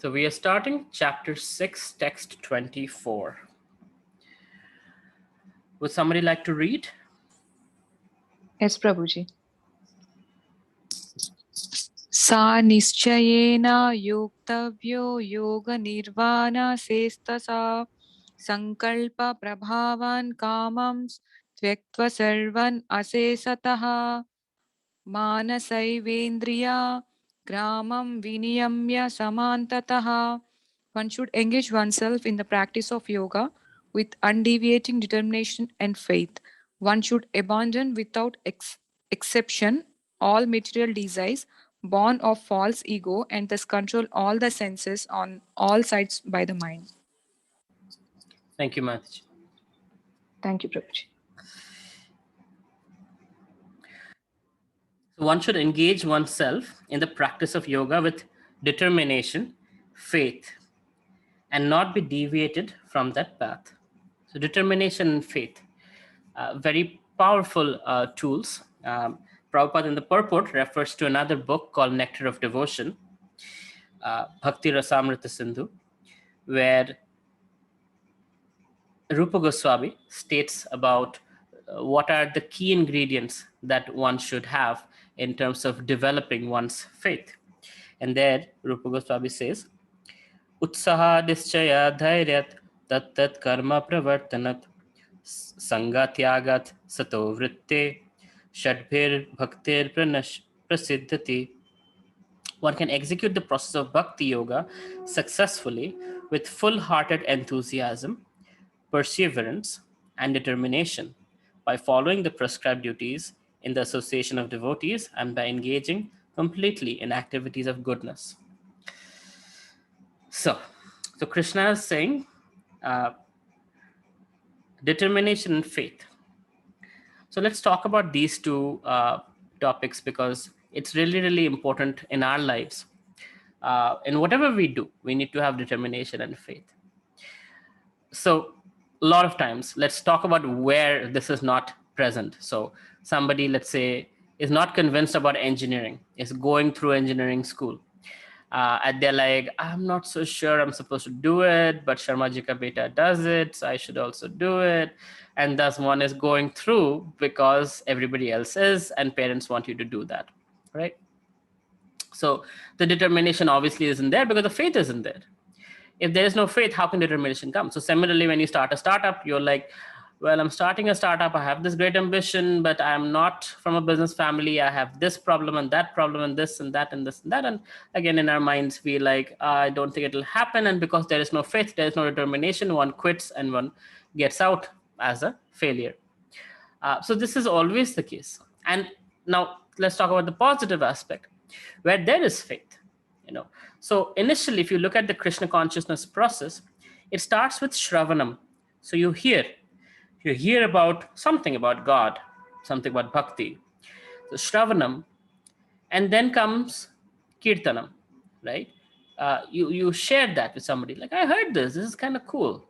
So we are starting chapter 6, text 24. Would somebody like to read? Yes, Prabhuji. Sa nischayena yoktavyo yoga nirvana sestasa sankalpa prabhavan kamams tvektva sarvan asesataha manasaivendriya gramam viniyamya samantataha. One should engage oneself in the practice of yoga with undeviating determination and faith. One should abandon without exception all material desires born of false ego and thus control all the senses on all sides by the mind. Thank you, Mataji. Thank you, Prabhuji. So one should engage oneself in the practice of yoga with determination, faith, and not be deviated from that path. So determination and faith, very powerful tools. Prabhupada in the purport refers to another book called Nectar of Devotion, Bhakti Rasamrita Sindhu, where Rupa Goswami states about what are the key ingredients that one should have in terms of developing one's faith. And there, Rupa Goswami says, Utsaha nischaya dhairyat tat tat karma pravartanat sangatyagat sato vritte shadbhir bhaktir prasiddhati. One can execute the process of bhakti yoga successfully with full-hearted enthusiasm, perseverance, and determination by following the prescribed duties in the association of devotees and by engaging completely in activities of goodness. So Krishna is saying determination and faith. So let's talk about these two topics because it's really, really important in our lives. In whatever we do, we need to have determination and faith. So a lot of times, let's talk about where this is not present. So somebody, let's say, is not convinced about engineering, is going through engineering school. And they're like, I'm not so sure I'm supposed to do it, but Sharma ji ka beta does it, so I should also do it. And thus one is going through because everybody else is, and parents want you to do that, right? So the determination obviously isn't there because the faith isn't there. If there is no faith, how can determination come? So similarly, when you start a startup, you're like, well, I'm starting a startup. I have this great ambition, but I'm not from a business family. I have this problem and that problem and this and that and this and that. And again, in our minds, we like, I don't think it'll happen. And because there is no faith, there is no determination, one quits and one gets out as a failure. So this is always the case. And now let's talk about the positive aspect, where there is faith. So initially, if you look at the Krishna consciousness process, it starts with Shravanam. So you hear about something about God, something about bhakti. So Shravanam, and then comes Kirtanam, right? You share that with somebody, like, I heard this is kind of cool,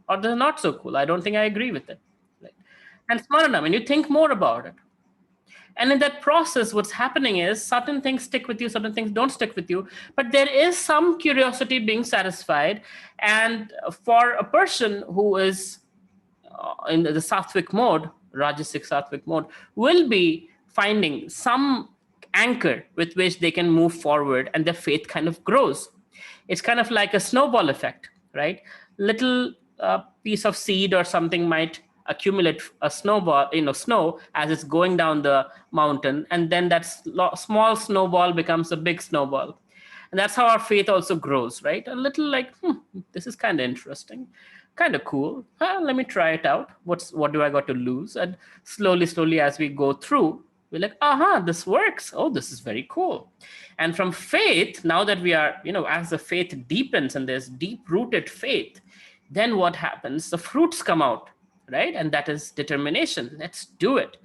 or this is not so cool. I don't think I agree with it. Right? And Smaranam, and you think more about it. And in that process, what's happening is certain things stick with you, certain things don't stick with you, but there is some curiosity being satisfied. And for a person who is in the sattvic mode, rajasic sattvic mode, will be finding some anchor with which they can move forward and their faith kind of grows. It's kind of like a snowball effect, right? Little piece of seed or something might accumulate a snowball, snow as it's going down the mountain, and then that small snowball becomes a big snowball. And that's how our faith also grows, right? A little like, this is kind of interesting, kind of cool. Let me try it out. What do I got to lose? And slowly, as we go through, we're like, this works. Oh, this is very cool. And from faith, now that we are, as the faith deepens and there's deep-rooted faith, then what happens? The fruits come out, right? And that is determination. Let's do it.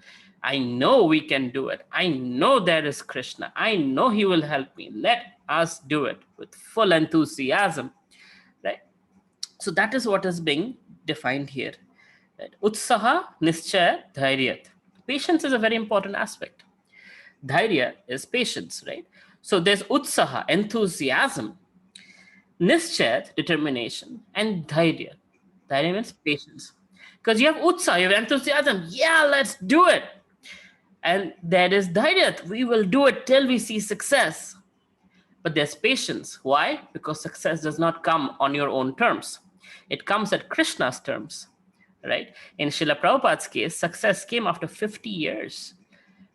I know we can do it. I know there is Krishna. I know he will help me. Let us do it with full enthusiasm, right? So that is what is being defined here. Right? Utsaha nischaya dhairyat. Patience is a very important aspect. Dhairya is patience, right? So there's utsaha, enthusiasm. Nischayat, determination, and dhairya. Dhairya means patience. Because you have utsaha, you have enthusiasm. Yeah, let's do it. And there is dhairya. We will do it till we see success. But there's patience. Why? Because success does not come on your own terms. It comes at Krishna's terms, right? In Srila Prabhupada's case, success came after 50 years.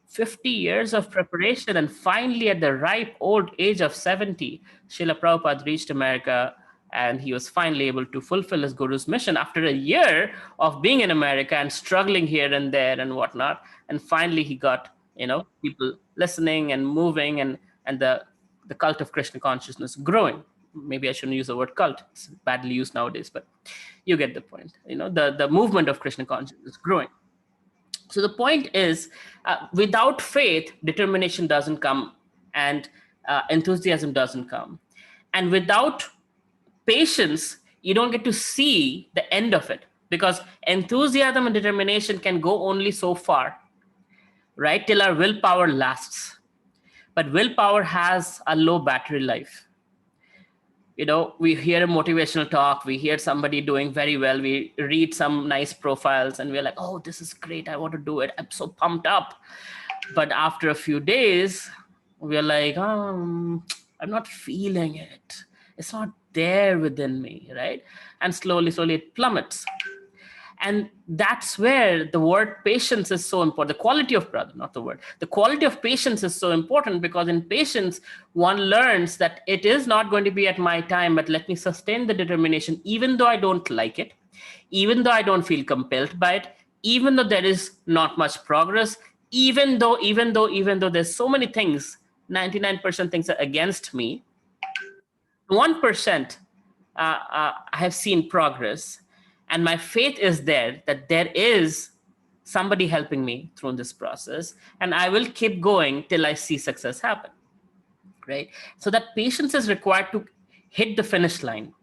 50 years of preparation, and finally, at the ripe old age of 70, Srila Prabhupada reached America, and he was finally able to fulfill his guru's mission after a year of being in America and struggling here and there and whatnot. And finally, he got, people listening and moving, and the cult of Krishna consciousness growing. Maybe I shouldn't use the word cult; it's badly used nowadays, but you get the point. The movement of Krishna consciousness growing. So the point is, without faith, determination doesn't come, and enthusiasm doesn't come. And without patience, you don't get to see the end of it, because enthusiasm and determination can go only so far, right? Till our willpower lasts. But willpower has a low battery life. We hear a motivational talk, we hear somebody doing very well, we read some nice profiles, and we're like, oh, this is great, I want to do it, I'm so pumped up. But after a few days, we're like, I'm not feeling it, it's not there within me, right? And slowly it plummets. And that's where the word patience is so important. The quality of, brother, not the word. The quality of patience is so important, because in patience, one learns that it is not going to be at my time, but let me sustain the determination, even though I don't like it, even though I don't feel compelled by it, even though there is not much progress, even though there's so many things, 99% things are against me, 1% I have seen progress, and my faith is there that there is somebody helping me through this process, and I will keep going till I see success happen, right? So that patience is required to hit the finish line.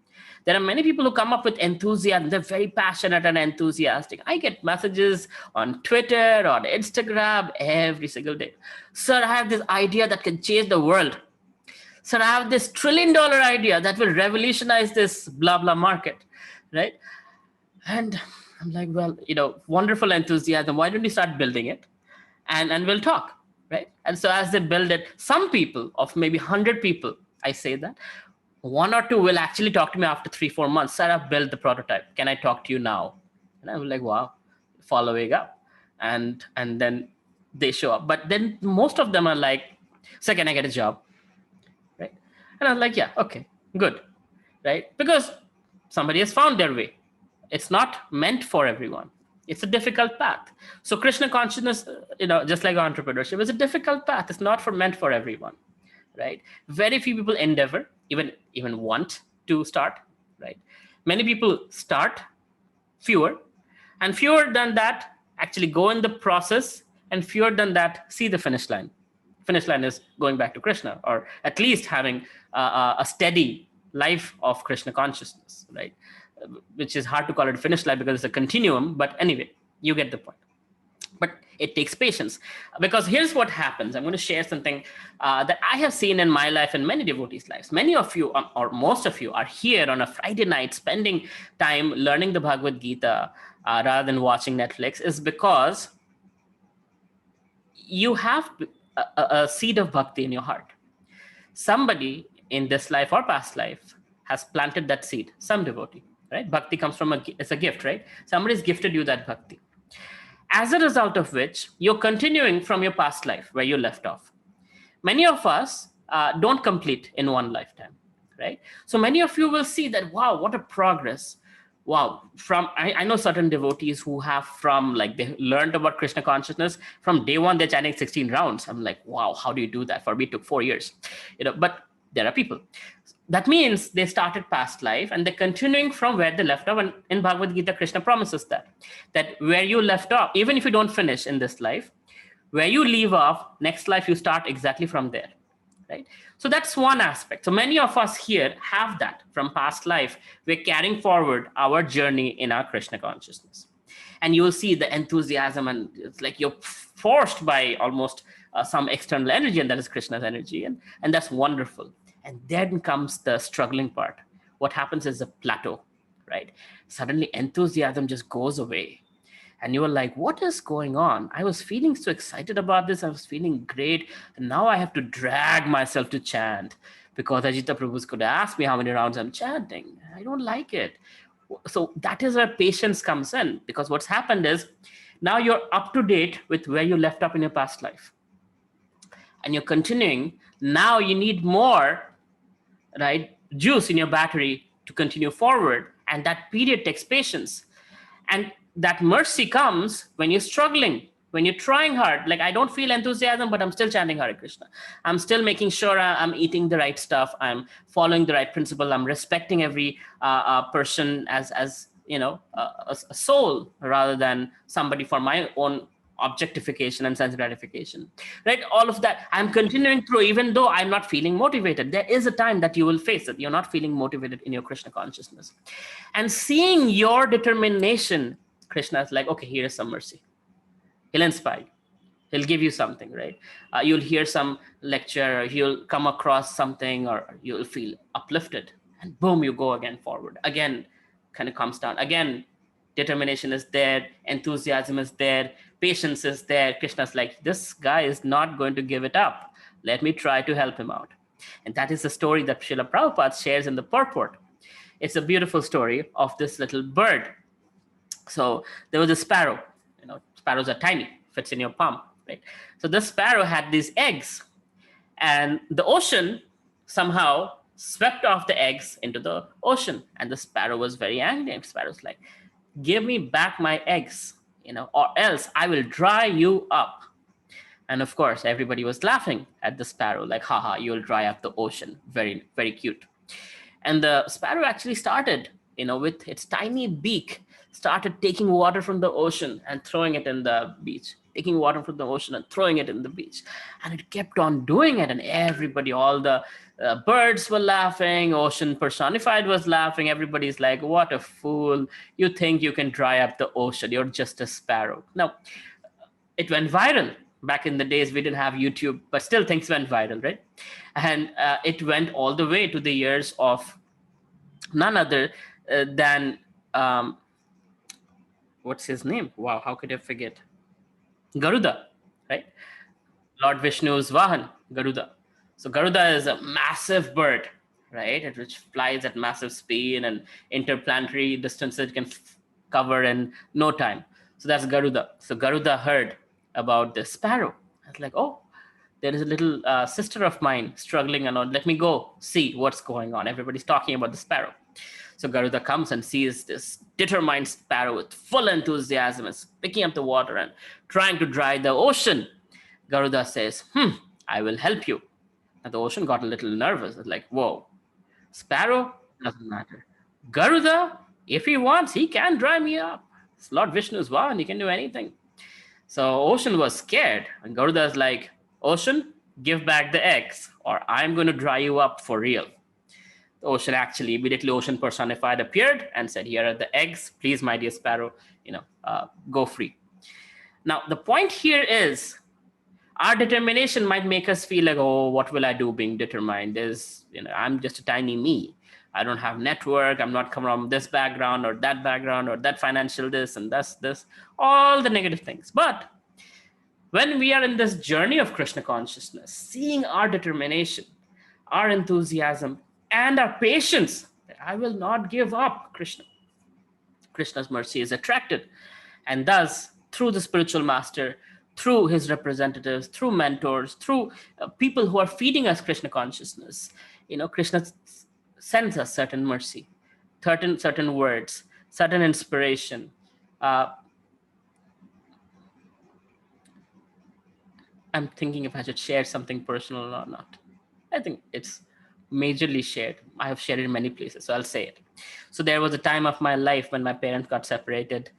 There are many people who come up with enthusiasm. They're very passionate and enthusiastic. I get messages on Twitter, on Instagram every single day. Sir, I have this idea that can change the world. Sir, I have this $1 trillion idea that will revolutionize this blah, blah market, right? And I'm like, well, wonderful enthusiasm. Why don't you start building it? And we'll talk, right? And so as they build it, some people, of maybe 100 people, I say that, 1 or 2 will actually talk to me after 3-4 months. Sir, I've built the prototype. Can I talk to you now? And I'm like, wow, following up. And then they show up. But then most of them are like, sir, can I get a job? Right? And I'm like, yeah, okay, good, right? Because somebody has found their way. It's not meant for everyone. It's a difficult path. So Krishna consciousness, just like entrepreneurship, is a difficult path. It's not meant for everyone, right? Very few people endeavor, even want to start, right? Many people start, fewer, and fewer than that actually go in the process, and fewer than that see the finish line. Finish line is going back to Krishna, or at least having a steady life of Krishna consciousness, right? Which is hard to call it a finish line because it's a continuum, but anyway, you get the point. But it takes patience, because here's what happens. I'm going to share something that I have seen in my life and many devotees' lives. Many of you, or most of you, are here on a Friday night spending time learning the Bhagavad Gita rather than watching Netflix, is because you have a seed of bhakti in your heart. Somebody in this life or past life has planted that seed, some devotee, right? Bhakti comes from it's a gift, right? Somebody's gifted you that bhakti. As a result of which, you're continuing from your past life where you left off. Many of us don't complete in one lifetime, right? So many of you will see that, wow, what a progress. Wow, I know certain devotees who have they learned about Krishna consciousness from day one, they're chanting 16 rounds. I'm like, wow, how do you do that? For me, it took 4 years, but there are people. That means they started past life and they're continuing from where they left off. And in Bhagavad Gita, Krishna promises that where you left off, even if you don't finish in this life, where you leave off, next life you start exactly from there, right? So that's one aspect. So many of us here have that from past life. We're carrying forward our journey in our Krishna consciousness. And you will see the enthusiasm, and it's like you're forced by almost some external energy, and that is Krishna's energy. And that's wonderful. And then comes the struggling part. what happens is a plateau, right? Suddenly enthusiasm just goes away. And you were like, what is going on? I was feeling so excited about this. I was feeling great. And now I have to drag myself to chant because Ajita Prabhu's could ask me how many rounds I'm chanting. I don't like it. So that is where patience comes in, because what's happened is now you're up to date with where you left up in your past life and you're continuing. Now you need more, right, juice in your battery to continue forward. And that period takes patience. And that mercy comes when you're struggling, when you're trying hard. Like, I don't feel enthusiasm, but I'm still chanting Hare Krishna. I'm still making sure I'm eating the right stuff. I'm following the right principle. I'm respecting every person as a soul, rather than somebody for my own objectification and sense gratification, right? All of that I'm continuing through, even though I'm not feeling motivated. There is a time that you will face it. You're not feeling motivated in your Krishna consciousness, and seeing your determination, Krishna is like, okay, here is some mercy. He'll inspire you. He'll give you something, right? You'll hear some lecture, or you'll come across something, or you'll feel uplifted, and boom, you go again forward. Again, kind of comes down. Again, determination is there, enthusiasm is there, patience is there. Krishna's like, this guy is not going to give it up. Let me try to help him out. And that is the story that Srila Prabhupada shares in the purport. It's a beautiful story of this little bird. So there was a sparrow. Sparrows are tiny, fits in your palm, right? So this sparrow had these eggs, and the ocean somehow swept off the eggs into the ocean. And the sparrow was very angry. And sparrow's like, give me back my eggs, or else I will dry you up. And of course, everybody was laughing at the sparrow, like, haha, you'll dry up the ocean. Very, very cute. And the sparrow actually started, with its tiny beak, started taking water from the ocean and throwing it in the beach, taking water from the ocean and throwing it in the beach. And it kept on doing it. And everybody, all the birds were laughing, ocean personified was laughing. Everybody's like, what a fool. You think you can dry up the ocean. You're just a sparrow. Now, it went viral. Back in the days, we didn't have YouTube, but still things went viral, right? And it went all the way to the years of none other than, what's his name? Wow, how could I forget? Garuda, right? Lord Vishnu's Vahan, Garuda. So Garuda is a massive bird, right? Which flies at massive speed and interplanetary distances it can cover in no time. So that's Garuda. So Garuda heard about the sparrow. I was like, oh, there is a little sister of mine struggling, and let me go see what's going on. Everybody's talking about the sparrow. So Garuda comes and sees this determined sparrow with full enthusiasm, is picking up the water and trying to dry the ocean. Garuda says, I will help you. And the ocean got a little nervous. It's like, whoa, sparrow? Doesn't matter. Garuda, if he wants, he can dry me up. It's Lord Vishnu's Vahan, he can do anything. So ocean was scared. And Garuda is like, ocean, give back the eggs, or I'm going to dry you up for real. The ocean actually, immediately ocean personified appeared and said, here are the eggs. Please, my dear sparrow, go free. Now, the point here is, our determination might make us feel like, oh, what will I do being determined? I'm just a tiny me. I don't have network. I'm not coming from this background or that financial this and this, all the negative things. But when we are in this journey of Krishna consciousness, seeing our determination, our enthusiasm, and our patience, that I will not give up, Krishna's mercy is attracted. And thus, through the spiritual master, through his representatives, through mentors, through people who are feeding us Krishna consciousness, Krishna sends us certain mercy, certain words, certain inspiration. I'm thinking if I should share something personal or not. I think it's majorly shared. I have shared it in many places, so I'll say it. So there was a time of my life when my parents got separated,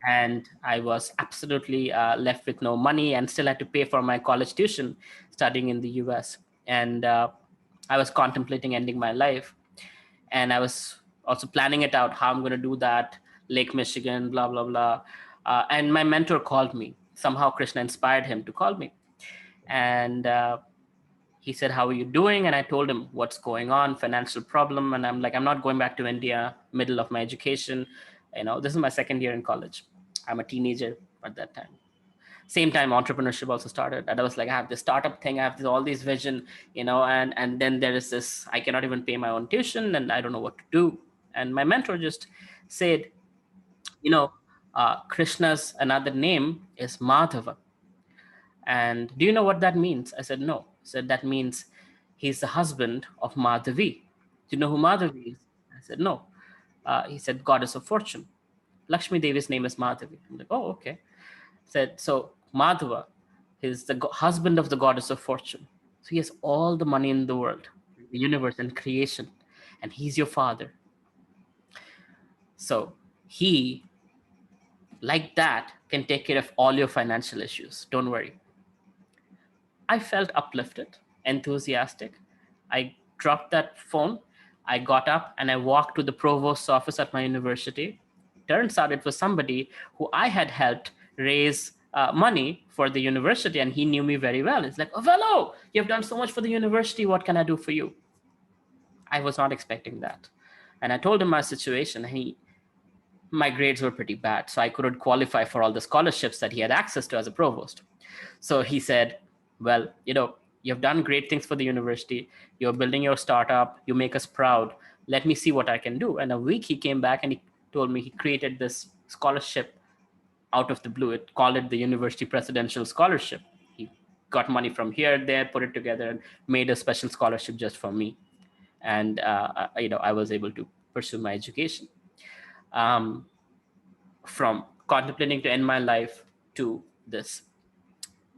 and I was absolutely left with no money and still had to pay for my college tuition studying in the US. And I was contemplating ending my life. And I was also planning it out, how I'm going to do that, Lake Michigan, blah, blah, blah. And my mentor called me. Somehow Krishna inspired him to call me. And He said, how are you doing? And I told him what's going on, financial problem. And I'm like, I'm not going back to India, middle of my education. This is my second year in college. I'm a teenager at that time. Same time, entrepreneurship also started. And I was like, I have this startup thing, I have all these vision, and then there is this, I cannot even pay my own tuition and I don't know what to do. And my mentor just said, Krishna's another name is Madhava. And do you know what that means? I said, no. He said, that means he's the husband of Madhavi. Do you know who Madhavi is? I said, no. He said, goddess of fortune. Lakshmi Devi's name is Madhavi. I'm like, oh, okay. Said, so Madhava is the husband of the goddess of fortune. So he has all the money in the world, the universe and creation, and he's your father. So he, like that, can take care of all your financial issues. Don't worry. I felt uplifted, enthusiastic. I dropped that phone. I got up and I walked to the provost's office at my university. Turns out it was somebody who I had helped raise money for the university, and he knew me very well. It's like, Avelo, you've done so much for the university. What can I do for you? I was not expecting that. And I told him my situation. My grades were pretty bad, so I couldn't qualify for all the scholarships that he had access to as a provost. So he said, well, you've done great things for the university. You're building your startup. You make us proud. Let me see what I can do. And a week he came back and he told me he created this scholarship out of the blue. It called it the University Presidential Scholarship. He got money from here, there, put it together and made a special scholarship just for me. And, I was able to pursue my education. From contemplating to end my life to this.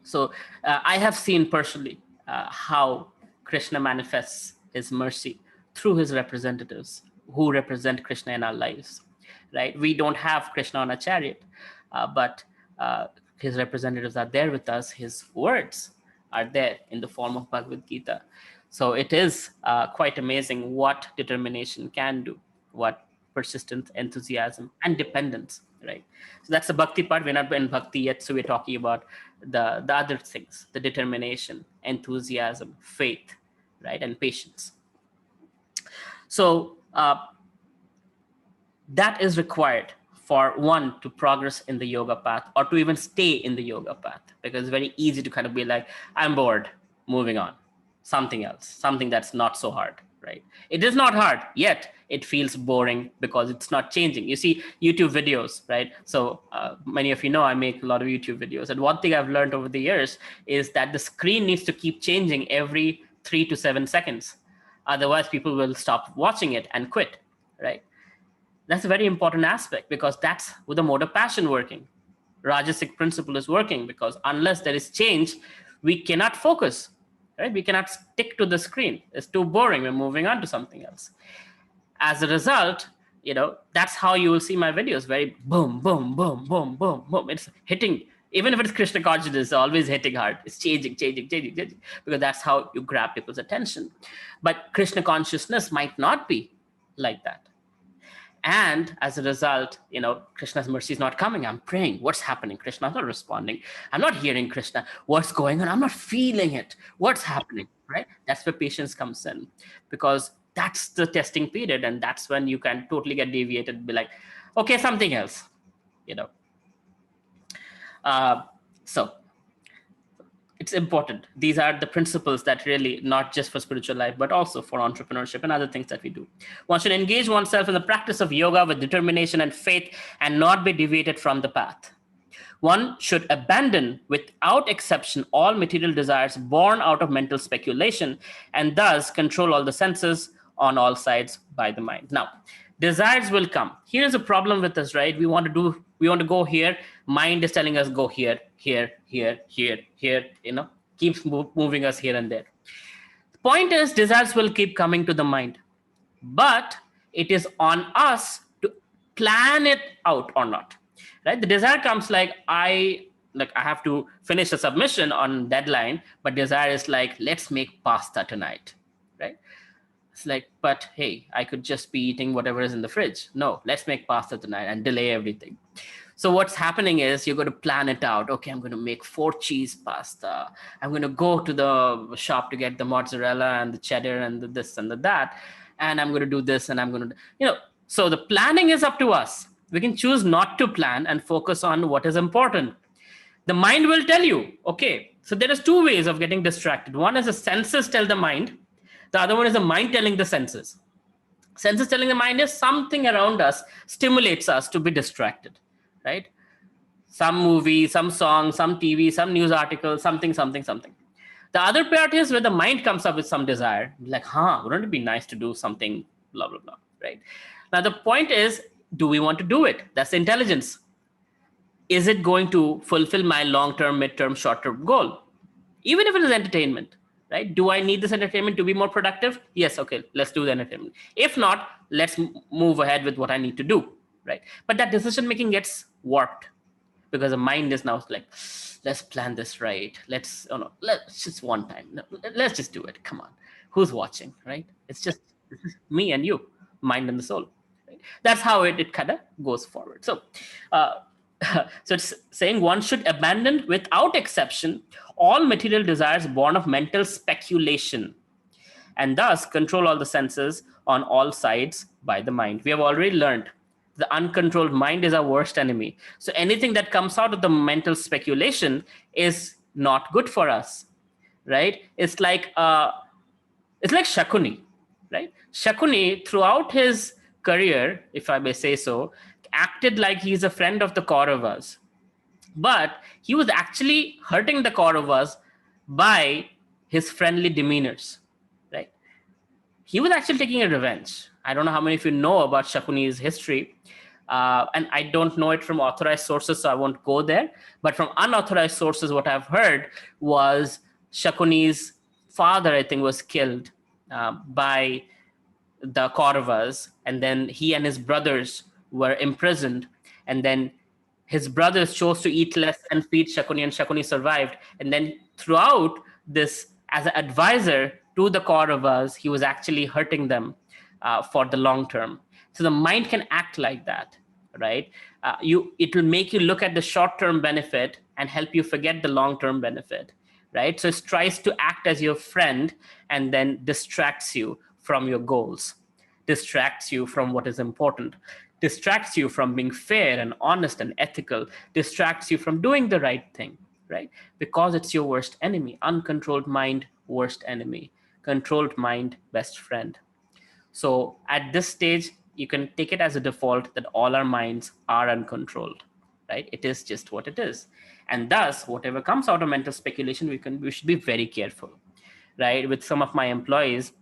So I have seen personally how Krishna manifests his mercy through his representatives who represent Krishna in our lives, right? We don't have Krishna on a chariot, but his representatives are there with us. His words are there in the form of Bhagavad Gita. So it is quite amazing what determination can do, what persistence, enthusiasm, and dependence, right? So that's the bhakti part. We're not in bhakti yet, so we're talking about the other things, the determination, enthusiasm, faith, right, and patience. So that is required for one to progress in the yoga path or to even stay in the yoga path, because it's very easy to kind of be like, I'm bored, moving on, something else, something that's not so hard, right? It is not hard, yet it feels boring because it's not changing. You see YouTube videos, right? So many of you know I make a lot of YouTube videos. And one thing I've learned over the years is that the screen needs to keep changing every 3 to 7 seconds. Otherwise, people will stop watching it and quit, right? That's a very important aspect because that's with the mode of passion working. Rajasic principle is working because unless there is change, we cannot focus, right? We cannot stick to the screen. It's too boring. We're moving on to something else. As a result, that's how you will see my videos. Very boom, boom, boom, boom, boom, boom. It's hitting. Even if it's Krishna consciousness, it's always hitting hard. It's changing, because that's how you grab people's attention. But Krishna consciousness might not be like that. And as a result, Krishna's mercy is not coming. I'm praying. What's happening? Krishna's not responding. I'm not hearing Krishna. What's going on? I'm not feeling it. What's happening, right? That's where patience comes in, because that's the testing period. And that's when you can totally get deviated and be like, okay, something else, So it's important. These are the principles that really, not just for spiritual life, but also for entrepreneurship and other things that we do. One should engage oneself in the practice of yoga with determination and faith and not be deviated from the path. One should abandon without exception all material desires born out of mental speculation and thus control all the senses on all sides by the mind. Now, desires will come. Here's a problem with us, right? We want to go here. Mind is telling us go here, here, here, here, here, keeps moving us here and there. The point is, desires will keep coming to the mind, but it is on us to plan it out or not, right? The desire comes like, I have to finish a submission on deadline, but desire is like, let's make pasta tonight, right? It's like, but hey, I could just be eating whatever is in the fridge. No, let's make pasta tonight and delay everything. So what's happening is you're going to plan it out. Okay, I'm going to make 4 cheese pasta. I'm going to go to the shop to get the mozzarella and the cheddar and the this and the that. And I'm going to do this and I'm going to, so the planning is up to us. We can choose not to plan and focus on what is important. The mind will tell you, okay, so there is two ways of getting distracted. One is the senses tell the mind. The other one is the mind telling the senses. Senses telling the mind is something around us stimulates us to be distracted, right? Some movie, some song, some TV, some news article, something, something, something. The other part is where the mind comes up with some desire, like, wouldn't it be nice to do something, blah, blah, blah, right? Now, the point is, do we want to do it? That's the intelligence. Is it going to fulfill my long-term, mid-term, short-term goal? Even if it is entertainment, right? Do I need this entertainment to be more productive? Yes, okay, let's do the entertainment. If not, let's move ahead with what I need to do, right? But that decision making gets warped because the mind is now like, let's plan this right. Let's just one time. No, let's just do it. Come on, who's watching, right? It's just me and you, mind and the soul. Right? That's how it kind of goes forward. So, uh, so it's saying one should abandon without exception all material desires born of mental speculation, and thus control all the senses on all sides by the mind. We have already learned the uncontrolled mind is our worst enemy. So anything that comes out of the mental speculation is not good for us, right? It's like Shakuni, right? Shakuni, throughout his career, if I may say so, acted like he's a friend of the Kauravas, but he was actually hurting the Kauravas by his friendly demeanors, right? He was actually taking a revenge. I don't know how many of you know about Shakuni's history, and I don't know it from authorized sources, so I won't go there. But from unauthorized sources, what I've heard was Shakuni's father, I think, was killed by the Kauravas, and then he and his brothers were imprisoned, and then his brothers chose to eat less and feed Shakuni, and Shakuni survived. And then throughout this, as an advisor to the Kauravas, he was actually hurting them for the long term. So the mind can act like that, right? It will make you look at the short term benefit and help you forget the long term benefit, right? So it tries to act as your friend and then distracts you from your goals, distracts you from what is important, distracts you from being fair and honest and ethical, distracts you from doing the right thing, right? Because it's your worst enemy. Uncontrolled mind, worst enemy. Controlled mind, best friend. So at this stage, you can take it as a default that all our minds are uncontrolled, right? It is just what it is. And thus, whatever comes out of mental speculation, we should be very careful, right? With some of my employees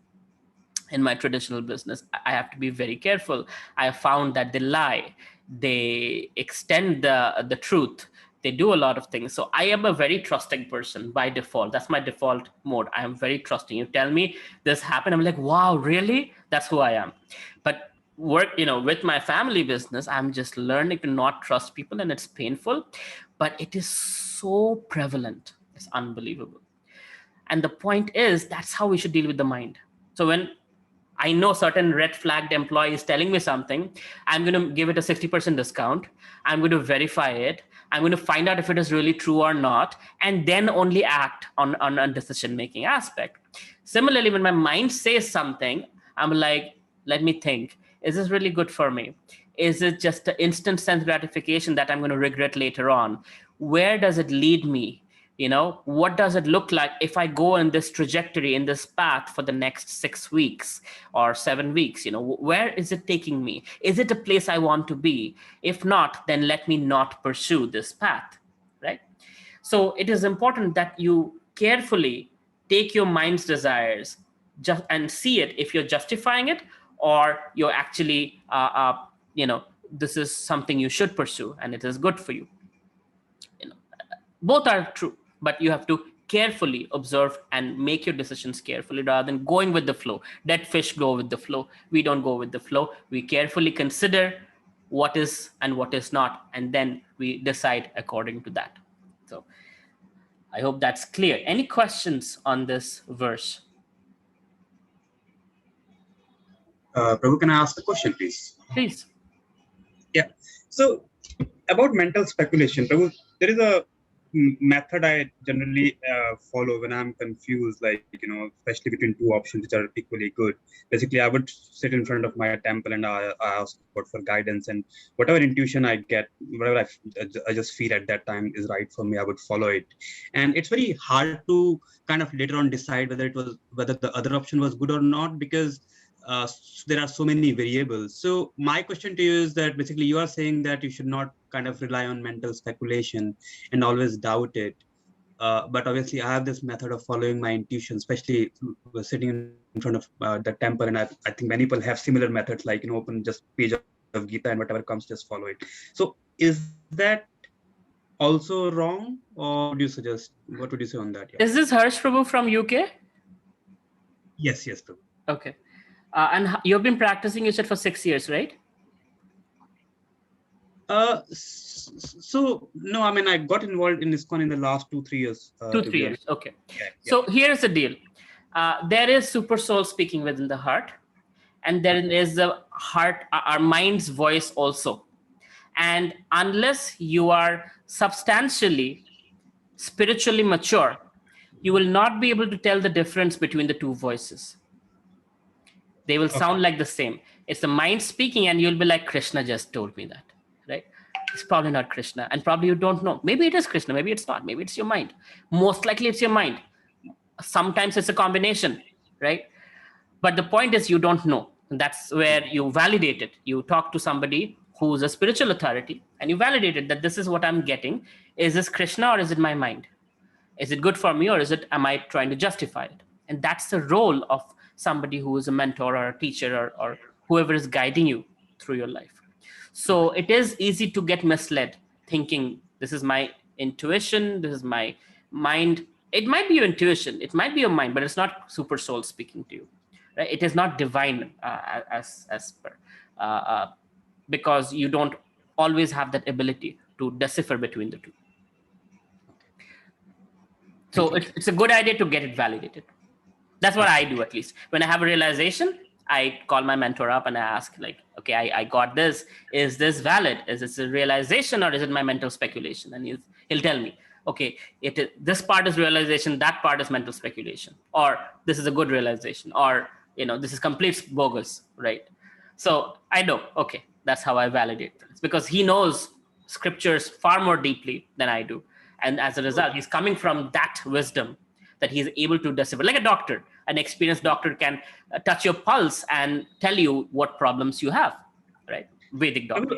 in my traditional business, I have to be very careful. I have found that they lie, they extend the truth, they do a lot of things. So I am a very trusting person by default. That's my default mode. I am very trusting. You tell me this happened, I'm like, wow, really? That's who I am. But with my family business, I'm just learning to not trust people, and it's painful, but it is so prevalent. It's unbelievable. And the point is, that's how we should deal with the mind. So when I know certain red flagged employee is telling me something, I'm going to give it a 60% discount. I'm going to verify it. I'm going to find out if it is really true or not, and then only act on a decision making aspect. Similarly, when my mind says something, I'm like, let me think. Is this really good for me? Is it just an instant sense gratification that I'm going to regret later on? Where does it lead me? What does it look like if I go in this trajectory, in this path for the next 6 weeks or 7 weeks? Where is it taking me? Is it a place I want to be? If not, then let me not pursue this path, right? So it is important that you carefully take your mind's desires and see it if you're justifying it, or you're actually this is something you should pursue and it is good for you. Both are true, but you have to carefully observe and make your decisions carefully rather than going with the flow. Dead fish go with the flow. We don't go with the flow. We carefully consider what is and what is not, and then we decide according to that. So I hope that's clear. Any questions on this verse? Prabhu, can I ask a question, please? Please. Yeah. So about mental speculation, Prabhu, there is a method I generally follow when I'm confused, like, especially between two options which are equally good. Basically, I would sit in front of my temple and I ask God for guidance, and whatever intuition I get, whatever I just feel at that time is right for me, I would follow it. And it's very hard to kind of later on decide whether the other option was good or not, because there are so many variables. So my question to you is that basically you are saying that you should not kind of rely on mental speculation and always doubt it. But obviously, I have this method of following my intuition, especially sitting in front of the temple. And I think many people have similar methods, like, open just page of Gita and whatever comes, just follow it. So is that also wrong, or what would you say on that? Yeah. Is this Harsh Prabhu from UK? Yes, yes, Prabhu. Okay. And you've been practicing, you said, for 6 years, right? So no, I mean, I got involved in ISKCON in the last 2-3 years. Two, To three be years. honest. Okay. Yeah, yeah. So here's the deal. There is super soul speaking within the heart, and there Okay. is the heart, our mind's voice also. And unless you are substantially spiritually mature, you will not be able to tell the difference between the two voices. They will Okay. sound like the same. It's the mind speaking, and you'll be like, Krishna just told me that, right? It's probably not Krishna, and probably you don't know. Maybe it is Krishna, maybe it's not, maybe it's your mind. Most likely it's your mind. Sometimes it's a combination, right? But the point is, you don't know. And that's where you validate it. You talk to somebody who's a spiritual authority, and you validate it, that this is what I'm getting. Is this Krishna or is it my mind? Is it good for me, or am I trying to justify it? And that's the role of somebody who is a mentor or a teacher, or whoever is guiding you through your life. So it is easy to get misled, thinking this is my intuition, this is my mind. It might be your intuition, it might be your mind, but it's not super soul speaking to you, right? It is not divine, as per, uh, uh, because you don't always have that ability to decipher between the two. Thank So you. it's a good idea to get it validated. That's what I do, at least. When I have a realization, I call my mentor up and I ask, like, okay, I got this. Is this valid? Is this a realization, or is it my mental speculation? And he'll tell me, okay, this part is realization, that part is mental speculation, or this is a good realization, or this is complete bogus, right? So I know, okay, that's how I validate things, because he knows scriptures far more deeply than I do. And as a result, he's coming from that wisdom that he's able to decipher. Like a doctor, an experienced doctor can touch your pulse and tell you what problems you have, right? Vedic doctor.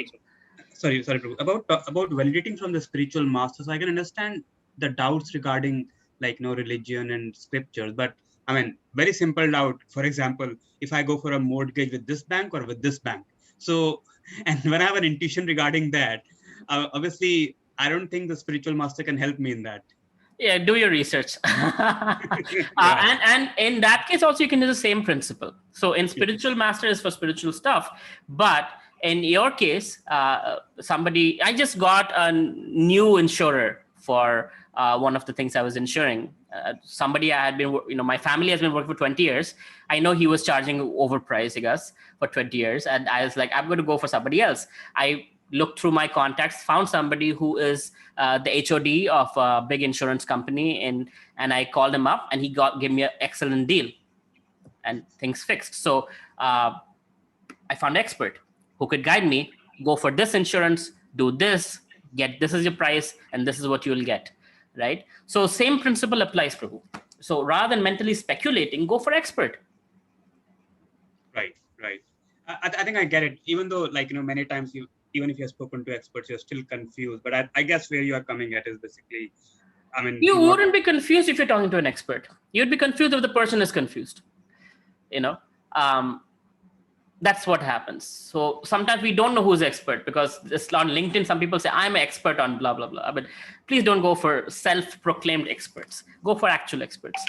Sorry, Prabhu. About validating from the spiritual masters, I can understand the doubts regarding, like, religion and scriptures. But I mean, very simple doubt. For example, if I go for a mortgage with this bank or with this bank, so and when I have an intuition regarding that, obviously, I don't think the spiritual master can help me in that. Yeah, do your research. Yeah. And in that case also, you can do the same principle. So in spiritual master is for spiritual stuff, but in your case, I just got a new insurer for one of the things I was insuring. Somebody I had been, my family has been working for 20 years. I know he was charging overpricing us for 20 years. And I was like, I'm going to go for somebody else. I looked through my contacts, found somebody who is the HOD of a big insurance company, and I called him up, and he gave me an excellent deal, and things fixed. So I found an expert who could guide me. Go for this insurance, do this, get this is your price, and this is what you will get, right? So same principle applies, Prabhu. So rather than mentally speculating, go for expert. Right, right. I think I get it. Even though, like, many times even if you have spoken to experts, you're still confused. But I guess where you are coming at is basically, I mean, You not. wouldn't be confused if you're talking to an expert. You'd be confused if the person is confused. You know, um, that's what happens. So sometimes we don't know who's expert, because just on LinkedIn, some people say, I'm an expert on blah, blah, blah. But please don't go for self-proclaimed experts. Go for actual experts.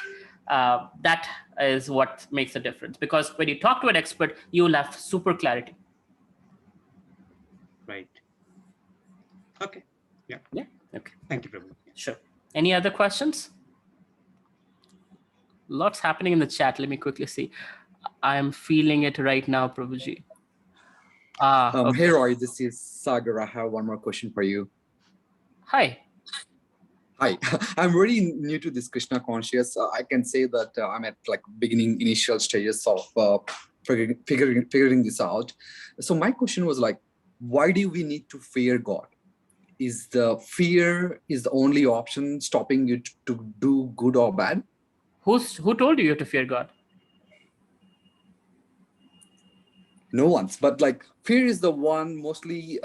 That is what makes a difference. Because when you talk to an expert, you'll have super clarity. Right. Okay. Yeah. Yeah. Okay. Thank you, Prabhu. Yeah. Sure. Any other questions? Lots happening in the chat. Let me quickly see. I am feeling it right now, Prabhuji. Ah, Hey okay. Roy, this is Sagar. I have one more question for you. Hi. Hi, I'm very new to this Krishna conscious. I can say that I'm at like beginning initial stages of figuring this out. So my question was like, why do we need to fear God? Is the fear is the only option stopping you to do good or bad? Who told you to fear God? No one's, but like fear is the one mostly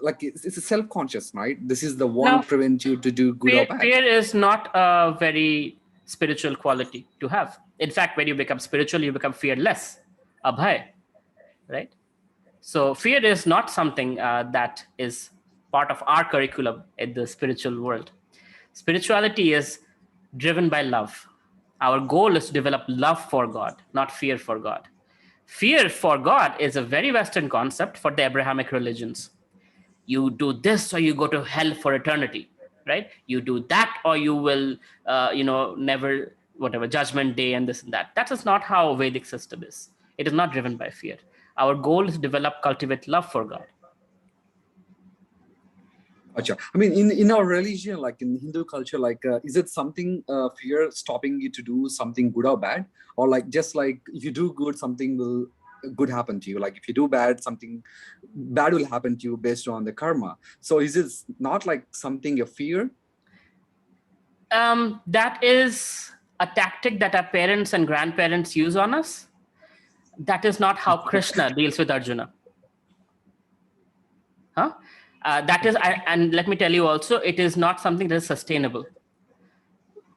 like it's a self-conscious, right? This is the one Now, prevent you to do good or bad. fear is not a very spiritual quality to have. In fact, when you become spiritual, you become fearless, abhay, right? So fear is not something that is part of our curriculum in the spiritual world. Spirituality is driven by love. Our goal is to develop love for God, not fear for God. Fear for God is a very Western concept for the Abrahamic religions. You do this or you go to hell for eternity, right? You do that or you will never, whatever, judgment day and this and that. That is not how Vedic system is. It is not driven by fear. Our goal is to develop, cultivate love for God. Gotcha. I mean, in our religion, like in Hindu culture, like is it something fear stopping you to do something good or bad, or like just like if you do good, something will good happen to you. Like if you do bad, something bad will happen to you based on the karma. So is it not like something you fear? That is a tactic that our parents and grandparents use on us. That is not how Krishna deals with Arjuna. Huh? That is, and let me tell you also, it is not something that is sustainable.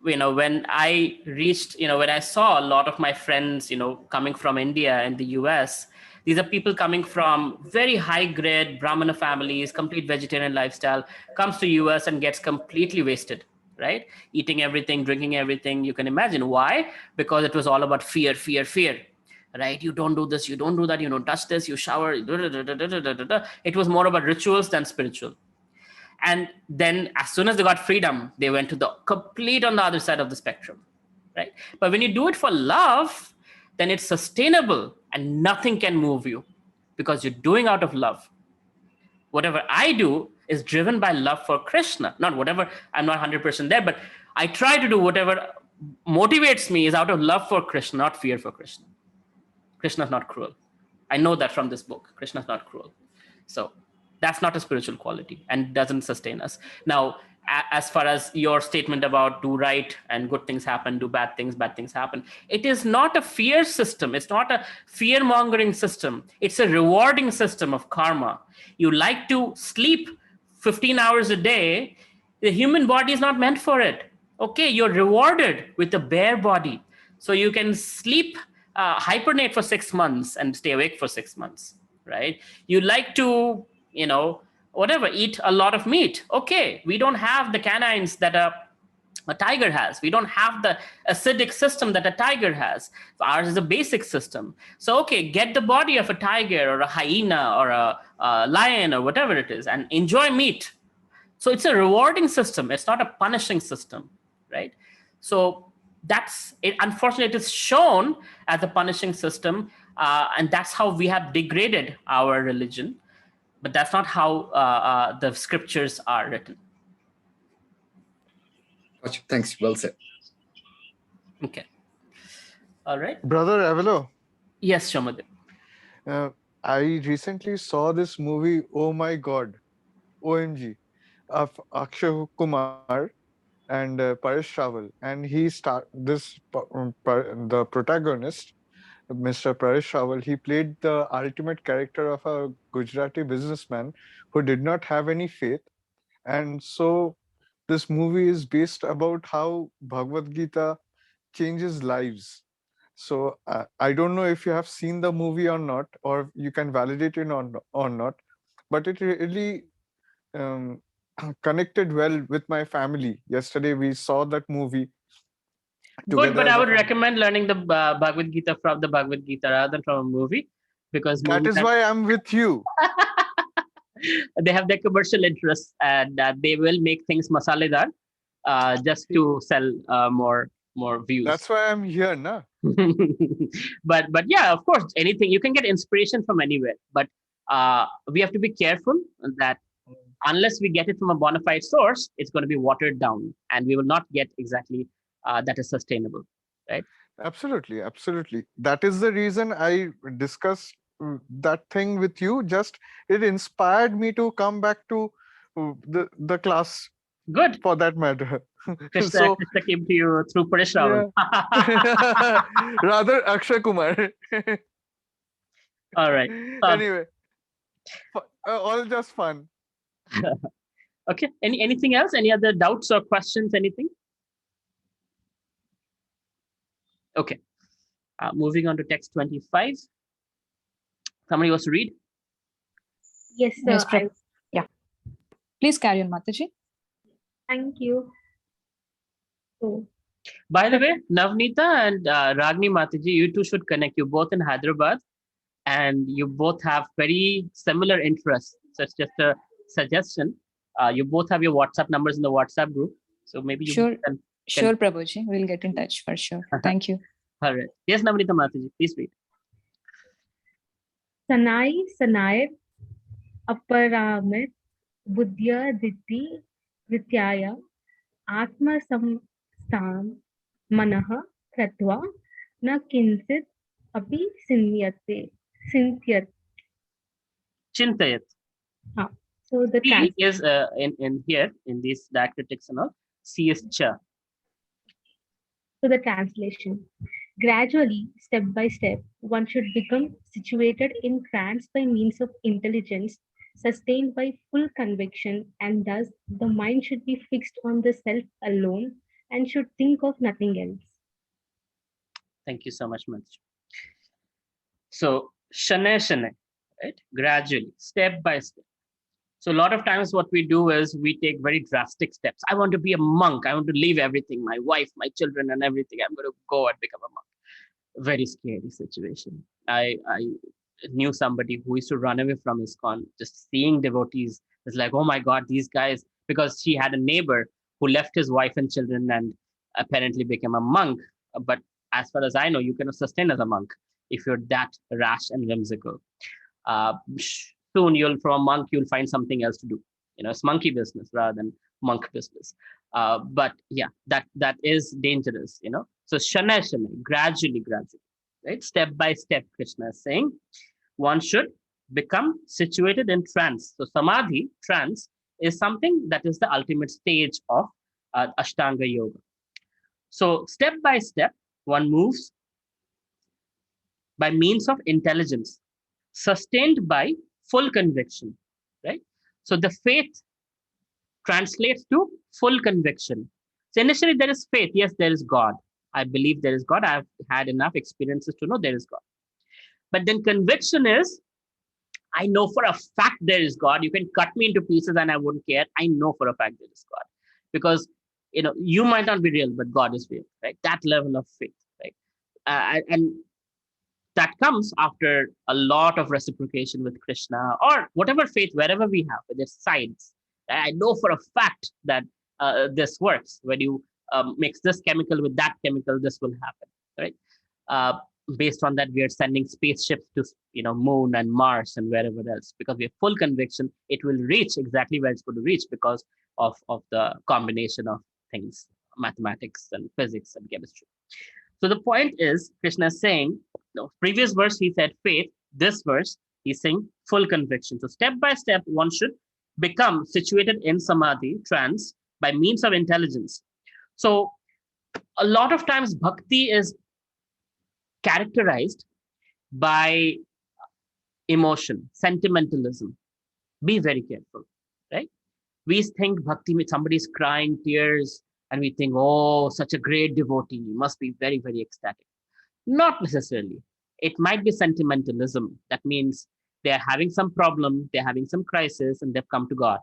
When I reached, when I saw a lot of my friends, coming from India and the US, these are people coming from very high grade Brahmana families, complete vegetarian lifestyle, comes to US and gets completely wasted, right? Eating everything, drinking everything. You can imagine why? Because it was all about fear, fear, fear, right? You don't do this, you don't do that, you don't touch this, you shower. It was more about rituals than spiritual. And then as soon as they got freedom, they went to the complete on the other side of the spectrum, right? But when you do it for love, then it's sustainable and nothing can move you because you're doing out of love. Whatever I do is driven by love for Krishna. Not whatever, I'm not 100% there, but I try to do whatever motivates me is out of love for Krishna, not fear for Krishna. Krishna is not cruel. I know that from this book. Krishna is not cruel. So that's not a spiritual quality and doesn't sustain us. Now, as far as your statement about do right and good things happen, do bad things happen, it is not a fear system. It's not a fear mongering system. It's a rewarding system of karma. You like to sleep 15 hours a day. The human body is not meant for it. Okay, you're rewarded with a bare body. So you can sleep, hibernate for 6 months and stay awake for 6 months, right? You like to, whatever, eat a lot of meat. Okay, we don't have the canines that a tiger has. We don't have the acidic system that a tiger has. Ours is a basic system. So, okay, get the body of a tiger or a hyena or a lion or whatever it is and enjoy meat. So it's a rewarding system. It's not a punishing system, right? So that's it. Unfortunately, it is shown as a punishing system, and that's how we have degraded our religion. But that's not how the scriptures are written. Gotcha. Thanks. Well said. Okay. All right. Brother Avelo, Yes, Shamadip. I recently saw this movie, Oh My God, OMG, of Akshay Kumar and Paresh Rawal. And the protagonist, Mr. Paresh Rawal, he played the ultimate character of a Gujarati businessman who did not have any faith. And so this movie is based about how Bhagavad Gita changes lives. So I don't know if you have seen the movie or not, or you can validate it or not, but it really um, connected well with my family. Yesterday we saw that movie Good, together but as I a would family. recommend learning the Bhagavad Gita from the Bhagavad Gita rather than from a movie, because That movies is why I'm with you. they have their commercial interests and they will make things masaledar just to sell more more views. That's why I'm here, na. But yeah, of course, anything you can get inspiration from anywhere. But we have to be careful that unless we get it from a bona fide source, it's going to be watered down, and we will not get exactly that is sustainable, right? Absolutely, absolutely. That is the reason I discussed that thing with you. Just it inspired me to come back to the class Good. for that matter. Krishna So came to you through Paresh Rawal. yeah. Rather Akshay Kumar. All right. Anyway, all just fun. Okay. Anything else? Any other doubts or questions? Anything? Okay. Moving on to text 25. Somebody wants to read? Yes, sir. Yes, yeah. Please carry on, Mataji. Thank you. So, By the way, Navneeta and Ragni Mataji, you two should connect. You both in Hyderabad, and you both have very similar interests. So it's just a suggestion. You both have your WhatsApp numbers in the WhatsApp group. So maybe you Sure. can. Sure, Prabhuji. We'll get in touch for sure. Thank you. All right. Yes, Navneeta Mataji, please read. Sanai Sanai Aparamit Buddhya Ditti Vityaya Atma Samstam Manaha Kratva Na Kinsit Api Sinyate. Chintayat. So the P is in here in these diacritics and all. C is cha. So the translation. Gradually, step by step, one should become situated in trance by means of intelligence, sustained by full conviction, and thus the mind should be fixed on the self alone and should think of nothing else. Thank you so much, Manoj. So, shane, right? Gradually, step by step. So a lot of times what we do is we take very drastic steps. I want to be a monk. I want to leave everything, my wife, my children and everything. I'm going to go and become a monk. Very scary situation. I knew somebody who used to run away from ISKCON. Just seeing devotees is like, oh my God, these guys, because she had a neighbor who left his wife and children and apparently became a monk. But as far as I know, you cannot sustain as a monk if you're that rash and whimsical. Soon from a monk you'll find something else to do. It's monkey business rather than monk business. But yeah, that is dangerous. So shana, gradually, right? Step by step, Krishna is saying one should become situated in trance. So samadhi, trance, is something that is the ultimate stage of Ashtanga Yoga. So step by step, one moves by means of intelligence, sustained by full conviction, right? So the faith translates to full conviction. So initially there is faith. Yes, there is God. I believe there is God. I've had enough experiences to know there is God. But then conviction is, I know for a fact there is God. You can cut me into pieces and I wouldn't care. I know for a fact there is God. Because, you might not be real, but God is real, right? That level of faith, right? And that comes after a lot of reciprocation with Krishna or whatever faith, wherever we have, with its science. I know for a fact that this works. When you mix this chemical with that chemical, this will happen, right? Based on that, we are sending spaceships to Moon and Mars and wherever else, because we have full conviction it will reach exactly where it's going to reach because of the combination of things, mathematics and physics and chemistry. So the point is, Krishna is saying, previous verse he said faith, this verse he's saying full conviction. So step by step, one should become situated in samadhi, trance, by means of intelligence. So a lot of times bhakti is characterized by emotion, sentimentalism. Be very careful, right? We think bhakti means somebody's crying tears and we think, oh, such a great devotee, must be very, very ecstatic. Not necessarily. It might be sentimentalism. That means they're having some problem, they're having some crisis, and they've come to God.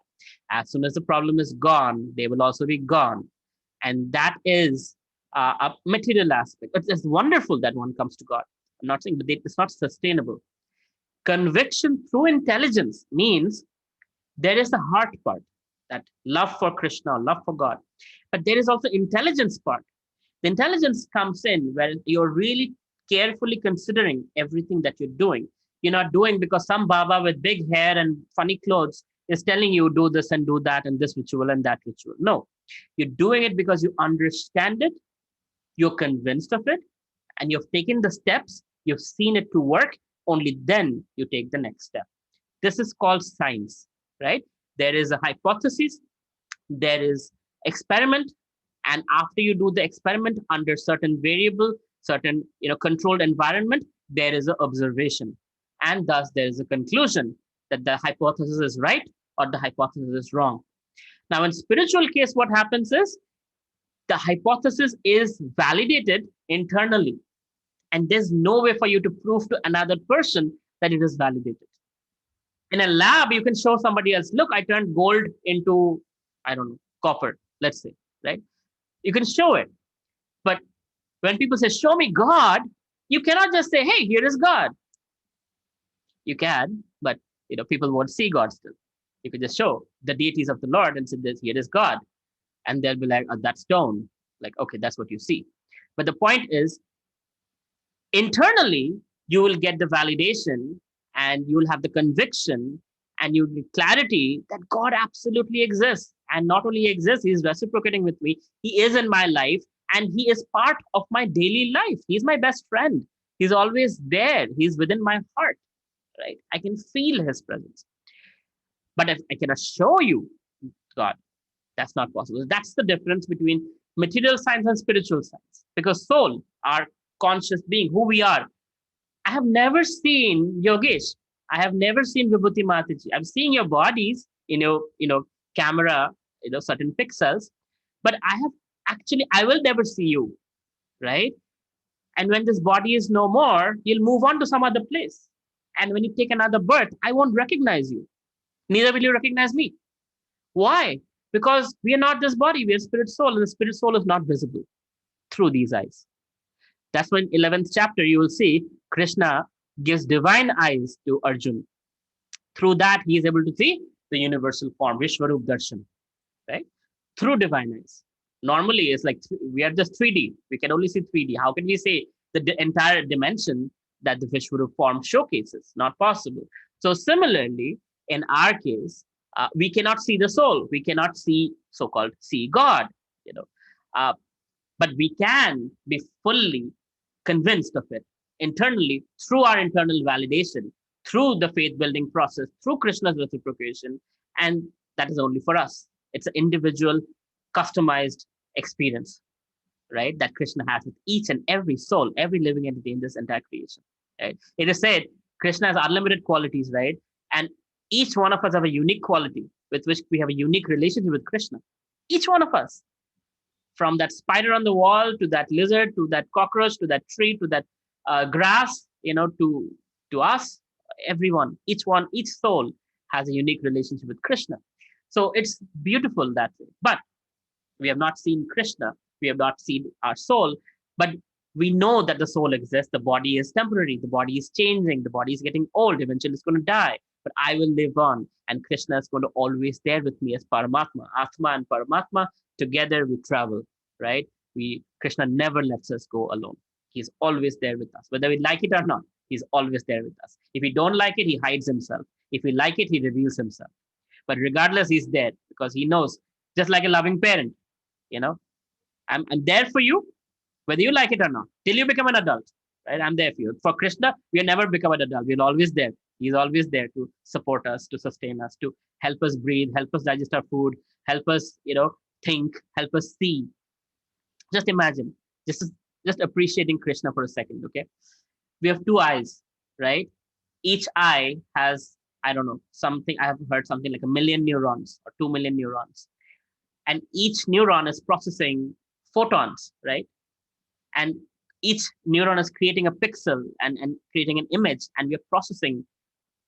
As soon as the problem is gone, they will also be gone. And that is a material aspect. It's wonderful that one comes to God. I'm not saying, but it's not sustainable. Conviction through intelligence means there is the heart part, that love for Krishna, love for God. But there is also intelligence part, The intelligence comes in where you're really carefully considering everything that you're doing. You're not doing because some Baba with big hair and funny clothes is telling you do this and do that and this ritual and that ritual. No, you're doing it because you understand it, you're convinced of it, and you've taken the steps, you've seen it to work. Only then you take the next step. This is called science, right? There is a hypothesis, there is experiment, and after you do the experiment under certain variable, certain controlled environment, there is an observation, and thus there is a conclusion that the hypothesis is right or the hypothesis is wrong. Now, in spiritual case, what happens is the hypothesis is validated internally, and there's no way for you to prove to another person that it is validated. In a lab, you can show somebody else, look, I turned gold into, I don't know, copper, let's say, right? You can show it. But when people say, show me God, you cannot just say, hey, here is God. You can, but people won't see God still. You can just show the deities of the Lord and say, this, here is God. And they'll be like, oh, that stone. Like, okay, that's what you see. But the point is, internally, you will get the validation and you will have the conviction and you will get clarity that God absolutely exists. And not only exists, he's reciprocating with me. He is in my life and he is part of my daily life. He's my best friend. He's always there. He's within my heart, right? I can feel his presence. But if I cannot show you God, that's not possible. That's the difference between material science and spiritual science. Because soul, our conscious being, who we are. I have never seen Yogesh. I have never seen Vibhuti Mataji. I've seen your bodies in your, camera, certain pixels, but I will never see you, right? And when this body is no more, you'll move on to some other place. And when you take another birth, I won't recognize you. Neither will you recognize me. Why? Because we are not this body, we are spirit soul, and the spirit soul is not visible through these eyes. That's when 11th chapter, you will see Krishna gives divine eyes to Arjun. Through that, he is able to see the universal form, Vishwarup Darshan, right? Through divine eyes. Normally, it's like we are just 3D. We can only see 3D. How can we say the entire dimension that the Vishwarup form showcases? Not possible. So similarly, in our case, we cannot see the soul. We cannot see, so-called, see God, but we can be fully convinced of it internally through our internal validation, through the faith building process, through Krishna's reciprocation. And that is only for us. It's an individual, customized experience, right? That Krishna has with each and every soul, every living entity in this entire creation. Right? It is said Krishna has unlimited qualities, right? And each one of us have a unique quality with which we have a unique relationship with Krishna. Each one of us. From that spider on the wall to that lizard to that cockroach to that tree to that grass, to us, everyone, each soul has a unique relationship with Krishna. So it's beautiful that way. But we have not seen Krishna, we have not seen our soul, but we know that the soul exists. The body is temporary, the body is changing, the body is getting old, eventually it's going to die. But I will live on, and Krishna is going to always there with me as Paramatma. Atma and Paramatma, together we travel, right? Krishna never lets us go alone. He's always there with us. Whether we like it or not, he's always there with us. If we don't like it, he hides himself. If we like it, he reveals himself. But regardless, he's there because he knows, just like a loving parent, I'm there for you, whether you like it or not, till you become an adult, right? I'm there for you. For Krishna, we'll never become an adult. We're always there. He's always there to support us, to sustain us, to help us breathe, help us digest our food, help us, think, help us see. Just imagine, just appreciating Krishna for a second, okay? We have two eyes, right? Each eye has, I don't know, something, I have heard something like 1 million neurons or 2 million neurons. And each neuron is processing photons, right? And each neuron is creating a pixel and creating an image, and we are processing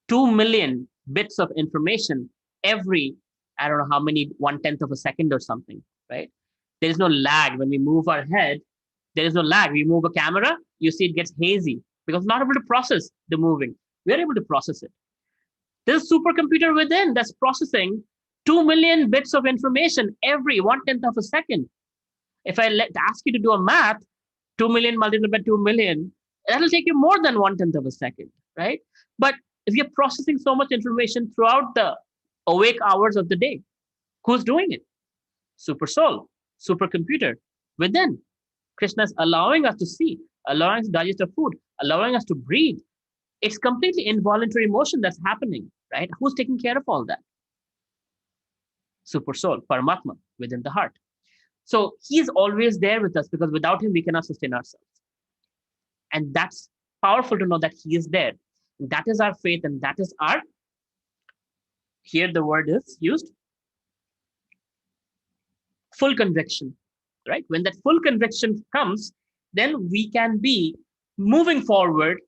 2 million bits of information every, I don't know how many, 1/10 of a second or something, right? There is no lag when we move our head. There is no lag. We move a camera, you see it gets hazy because not able to process the moving. We're able to process it. There's a supercomputer within that's processing 2 million bits of information every 1/10 of a second. If I ask you to do a math, 2 million multiplied by 2 million, that'll take you more than 1/10 of a second, right? But if you're processing so much information throughout the awake hours of the day, who's doing it? Super soul, supercomputer within. Krishna is allowing us to see, allowing us to digest our food, allowing us to breathe. It's completely involuntary motion that's happening, right? Who's taking care of all that? Super soul, Paramatma, within the heart. So he's always there with us, because without him, we cannot sustain ourselves. And that's powerful to know that he is there. That is our faith, and that is our, here the word is used, full conviction, right? When that full conviction comes, then we can be moving forward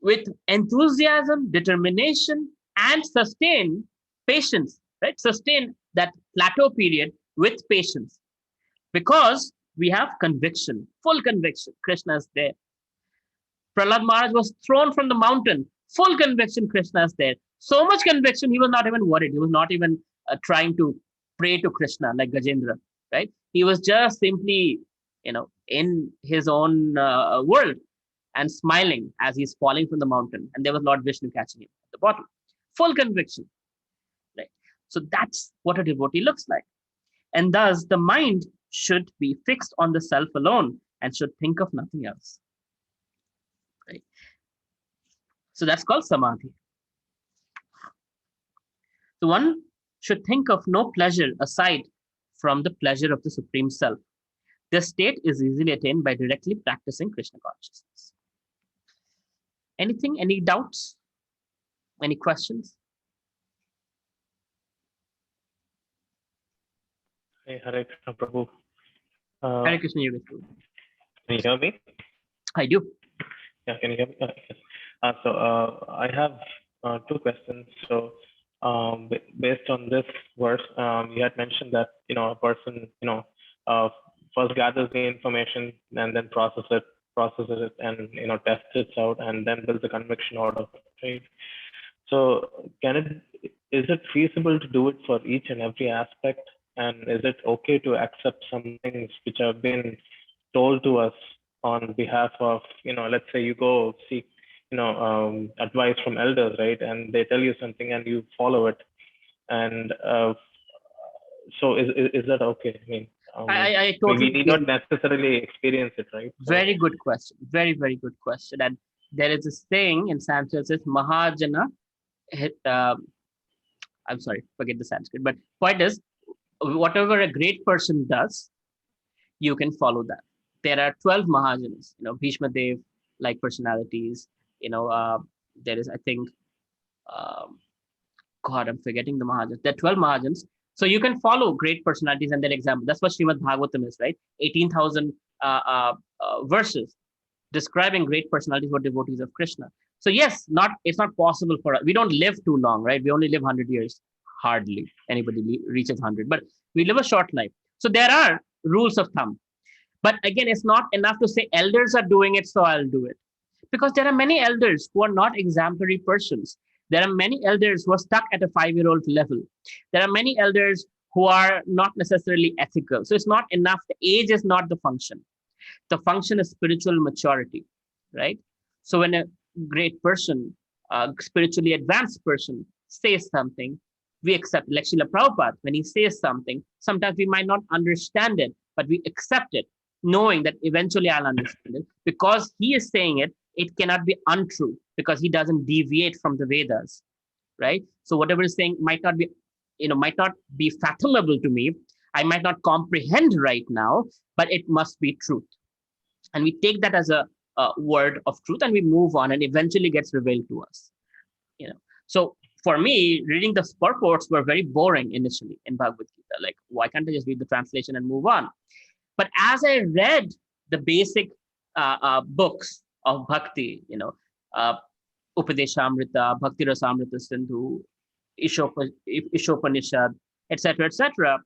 with enthusiasm, determination, and sustain patience, right? Sustain that plateau period with patience, because we have conviction, full conviction. Krishna is there. Prahlad Maharaj was thrown from the mountain, full conviction. Krishna is there. So much conviction, he was not even worried. He was not even trying to pray to Krishna like Gajendra, right? He was just simply, in his own world and smiling as he's falling from the mountain. And there was Lord Vishnu catching him at the bottom. Full conviction, right? So that's what a devotee looks like. And thus, the mind should be fixed on the self alone and should think of nothing else, right? So that's called samadhi. So one should think of no pleasure aside from the pleasure of the Supreme Self. This state is easily attained by directly practicing Krishna consciousness. Anything, any doubts, any questions? Hey, Hare Krishna Prabhu. Hare Krishna, you Can you hear me? I do. Yeah, can you hear me? Yes. I have 2 questions. So, based on this verse, you had mentioned that a person first gathers the information and then processes it, and tests it out, and then builds a conviction out of it, right? So, is it feasible to do it for each and every aspect? And is it okay to accept some things which have been told to us on behalf of, let's say you go seek, advice from elders, right? And they tell you something and you follow it. And so is that okay? I mean, I totally we need not necessarily experience it, right? So, very good question. Very, very good question. And there is this saying in Sanskrit, it's Mahajana. I'm sorry, forget the Sanskrit. But point is, whatever a great person does, you can follow that. There are 12 Mahajanas, Bhishma Dev, like personalities. There is, I think, God, I'm forgetting the Mahajans. There are 12 Mahajans. So you can follow great personalities and their example. That's what Srimad Bhagavatam is, right? 18,000 verses describing great personalities or devotees of Krishna. So yes, it's not possible for us. We don't live too long, right? We only live 100 years. Hardly anybody reaches 100, but we live a short life. So there are rules of thumb. But again, it's not enough to say elders are doing it, so I'll do it. Because there are many elders who are not exemplary persons. There are many elders who are stuck at a 5-year-old level. There are many elders who are not necessarily ethical. So it's not enough. The age is not the function. The function is spiritual maturity, right? So when a great person, a spiritually advanced person says something, we accept. Like Srila Prabhupada, when he says something, sometimes we might not understand it, but we accept it, knowing that eventually I'll understand it. Because he is saying it, it cannot be untrue, because he doesn't deviate from the Vedas, right? So whatever he's saying might not be fathomable to me. I might not comprehend right now, but it must be truth. And we take that as a word of truth, and we move on, and eventually gets revealed to us. So for me, reading the purports were very boring initially in Bhagavad Gita. Like, why can't I just read the translation and move on? But as I read the basic books of bhakti, Upadeshamrita, Bhakti Rasamrita Sindhu, Ishopanishad, etc.,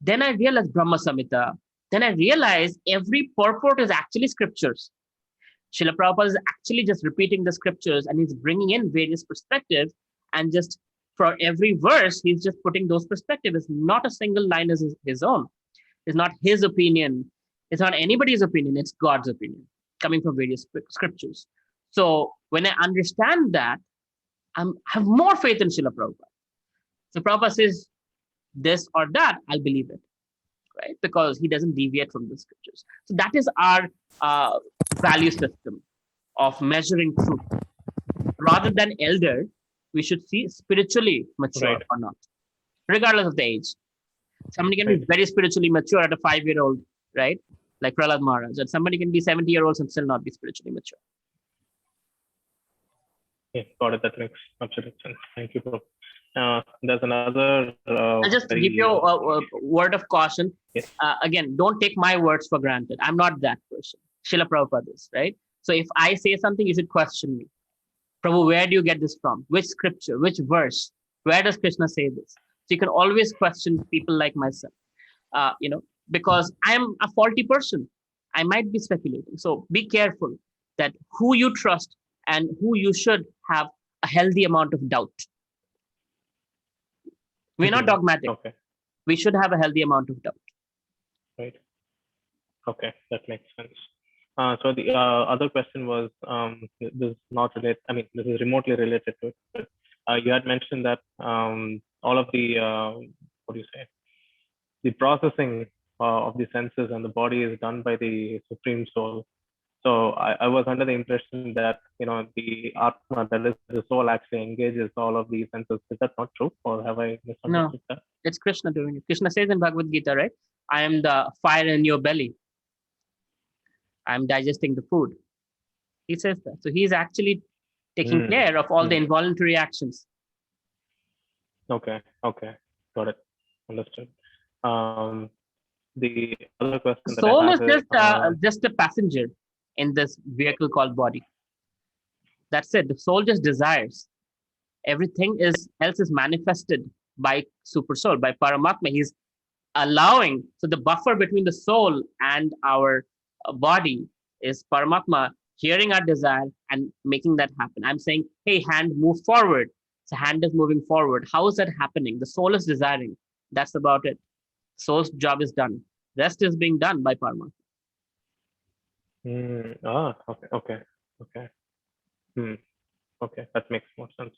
then I realized Brahma Samhita. Then I realized every purport is actually scriptures. Srila Prabhupada is actually just repeating the scriptures, and he's bringing in various perspectives, and just for every verse, he's just putting those perspectives. Not a single line is his own. It's not his opinion. It's not anybody's opinion. It's God's opinion coming from various scriptures. So when I understand that, I have more faith in Srila Prabhupada. So Prabhupada says this or that, I'll believe it, right? Because he doesn't deviate from the scriptures. So that is our value system of measuring truth. Rather than elder, we should see spiritually mature Right. or not, regardless of the age. Somebody can Right. be very spiritually mature at a 5-year-old, right? Like Prahlad Maharaj, and somebody can be 70-year-olds and still not be spiritually mature. Yeah, got it. That makes absolute sense. Thank you, bro. There's another. I'll just give you a word of caution. Yes. Again, don't take my words for granted. I'm not that person. Srila Prabhupada is, right? So if I say something, you should question me. Prabhu, where do you get this from? Which scripture? Which verse? Where does Krishna say this? So you can always question people like myself, because I'm a faulty person. I might be speculating. So be careful that who you trust and who you should have a healthy amount of doubt. We're not dogmatic. Okay. We should have a healthy amount of doubt. Right. Okay, that makes sense. So the other question was, this is not related. I mean, this is remotely related to it. But you had mentioned that all of the what do you say? The processing of the senses and the body is done by the Supreme Soul. So I was under the impression that the Atma, that is the soul, actually engages all of these senses. Is that not true, or have I misunderstood that? It's Krishna doing it. Krishna says in Bhagavad Gita, right? I am the fire in your belly. I'm digesting the food. He says that. So he's actually taking care of all the involuntary actions. Okay. Got it. Understood. The other question that Soul I is have just a passenger in this vehicle called body. That's it. The soul just desires. Everything else is manifested by super soul, by Paramatma. He's allowing. So the buffer between the soul and our body is Paramatma hearing our desire and making that happen. I'm saying, hey, hand, move forward. So hand is moving forward. How is that happening? The soul is desiring. That's about it. Soul's job is done. Rest is being done by Paramatma. Okay. Okay, that makes more sense.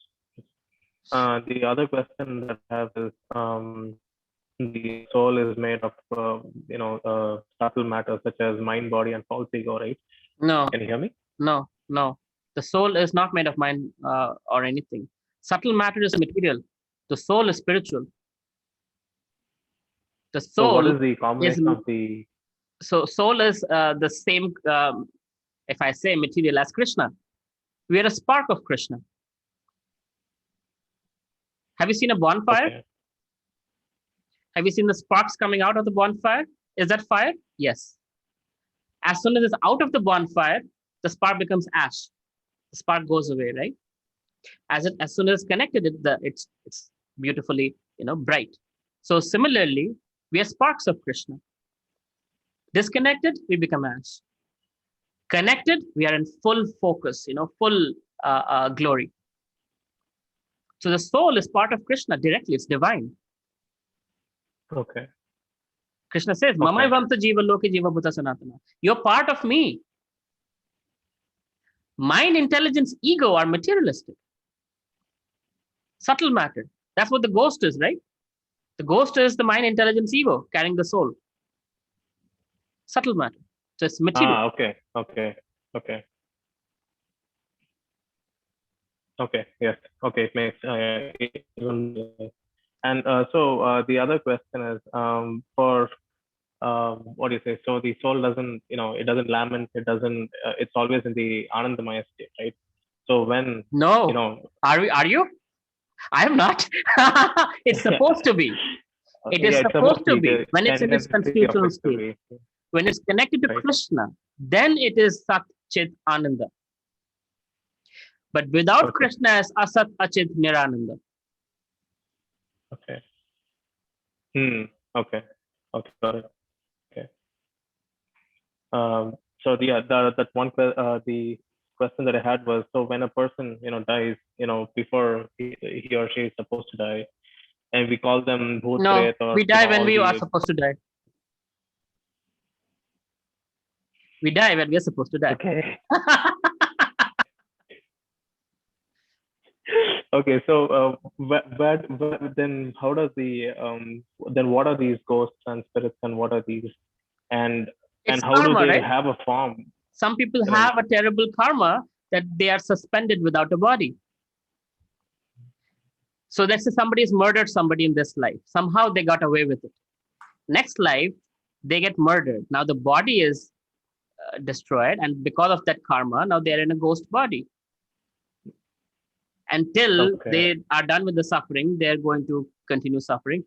The other question that I have is, the soul is made of subtle matter such as mind, body, and false ego, right? No. Can you hear me? No. The soul is not made of mind or anything. Subtle matter is material. The soul is spiritual. The soul. So what is the combination of the? So soul is the same. If I say material as Krishna, we are a spark of Krishna. Have you seen a bonfire? Okay. Have you seen the sparks coming out of the bonfire? Is that fire? Yes. As soon as it's out of the bonfire, the spark becomes ash. The spark goes away, right? As soon as it's connected, it's beautifully bright. So similarly, we are sparks of Krishna. Disconnected, we become ash. Connected, we are in full focus, full glory. So the soul is part of Krishna directly. It's divine. Okay. Krishna says, Mamai Vamsa Jiva Loke Jiva Bhuta Sanatana. You're part of me. Mind, intelligence, ego are materialistic. Subtle matter. That's what the ghost is, right? The ghost is the mind, intelligence, ego carrying the soul. Subtle matter. So it's material. Okay. Yes. Okay. It makes. And so the other question is, for what do you say? So the soul doesn't, it doesn't lament. It doesn't. It's always in the Anandamaya state, right? So when Are you? I am not. It's supposed to be. It is supposed to be when it's in its constitutional state. When it's connected to Krishna, then it is Sat Chit Ananda. But without Krishna as Asat Achit Nirananda. Okay. Okay. Got it. Okay. So that one the question that I had was, so when a person dies, before he or she is supposed to die, and we call them Bhoot, No, Pret, or we die when we are supposed to die. We die when we're supposed to die. Okay. Okay, so then how does the then what are these ghosts and spirits, and what are these, and It's how karma, do they right? have a form? Some people Right. have a terrible karma that they are suspended without a body. So let's say somebody has murdered somebody in this life. Somehow they got away with it. Next life, they get murdered. Now the body is destroyed, and because of that karma, now they're in a ghost body. Until Okay. they are done with the suffering, they're going to continue suffering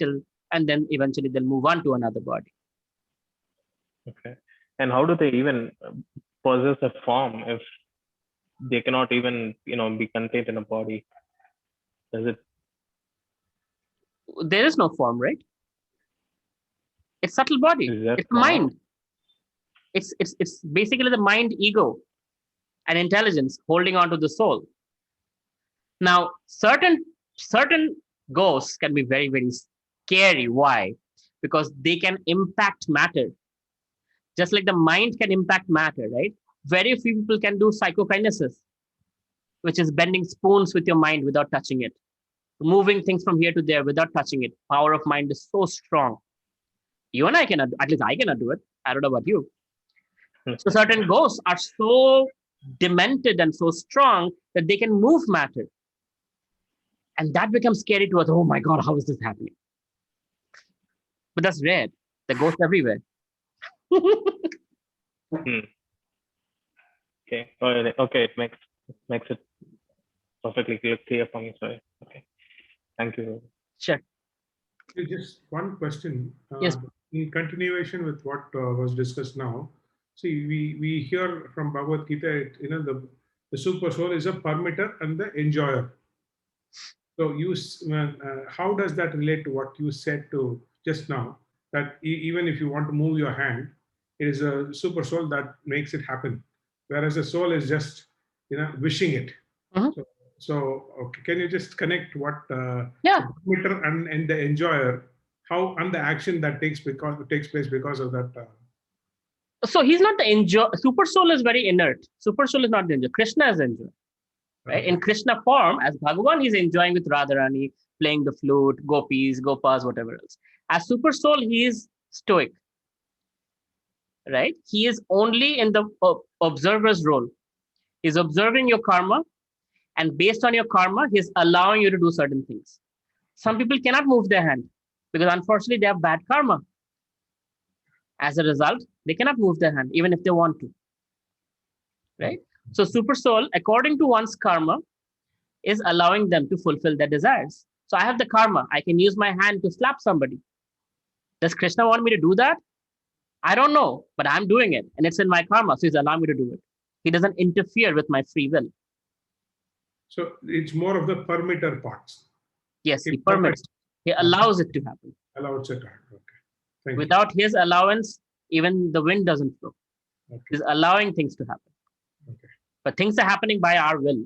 and then eventually they'll move on to another body. Okay. And how do they even possess a form if they cannot even, be contained in a body? Does it? There is no form, right? It's subtle body. Is there It's form? mind. It's basically the mind, ego, and intelligence holding on to the soul. Now, certain ghosts can be very, very scary. Why? Because they can impact matter. Just like the mind can impact matter, right? Very few people can do psychokinesis, which is bending spoons with your mind without touching it, moving things from here to there without touching it. Power of mind is so strong. You and I cannot, at least I cannot do it. I don't know about you. So certain ghosts are so demented and so strong that they can move matter. And that becomes scary to us. Oh my God, how is this happening? But that's rare. The ghosts everywhere. Okay. Okay. It makes it perfectly clear for me. Sorry. Okay. Thank you. Sure. Just one question. Yes. In continuation with what was discussed now, see, we hear from Bhagavad Gita, the super soul is a permitter and the enjoyer. So how does that relate to what you said to just now? That even if you want to move your hand, it is a super soul that makes it happen, whereas the soul is just wishing it. Mhm. So okay, can you just connect what Yeah. the permitter and the enjoyer, how and the action that takes place because of that? So he's not the enjoy. Super soul is very inert. Super soul is not the enjoy. Krishna is enjoy. Right? In Krishna form, as Bhagavan, he's enjoying with Radharani, playing the flute, gopis, gopas, whatever else. As super soul, he is stoic. Right? He is only in the observer's role. He's observing your karma, and based on your karma, he's allowing you to do certain things. Some people cannot move their hand because unfortunately they have bad karma. As a result, they cannot move their hand even if they want to. Right? So super soul, according to one's karma, is allowing them to fulfill their desires. So I have the karma. I can use my hand to slap somebody. Does Krishna want me to do that? I don't know, but I'm doing it. And it's in my karma. So he's allowing me to do it. He doesn't interfere with my free will. So it's more of the permitter parts. Yes, he permits. He allows it to happen. Allows it to happen. Okay. Thank Without his allowance, even the wind doesn't flow. Okay. He's allowing things to happen. Okay. But things are happening by our will.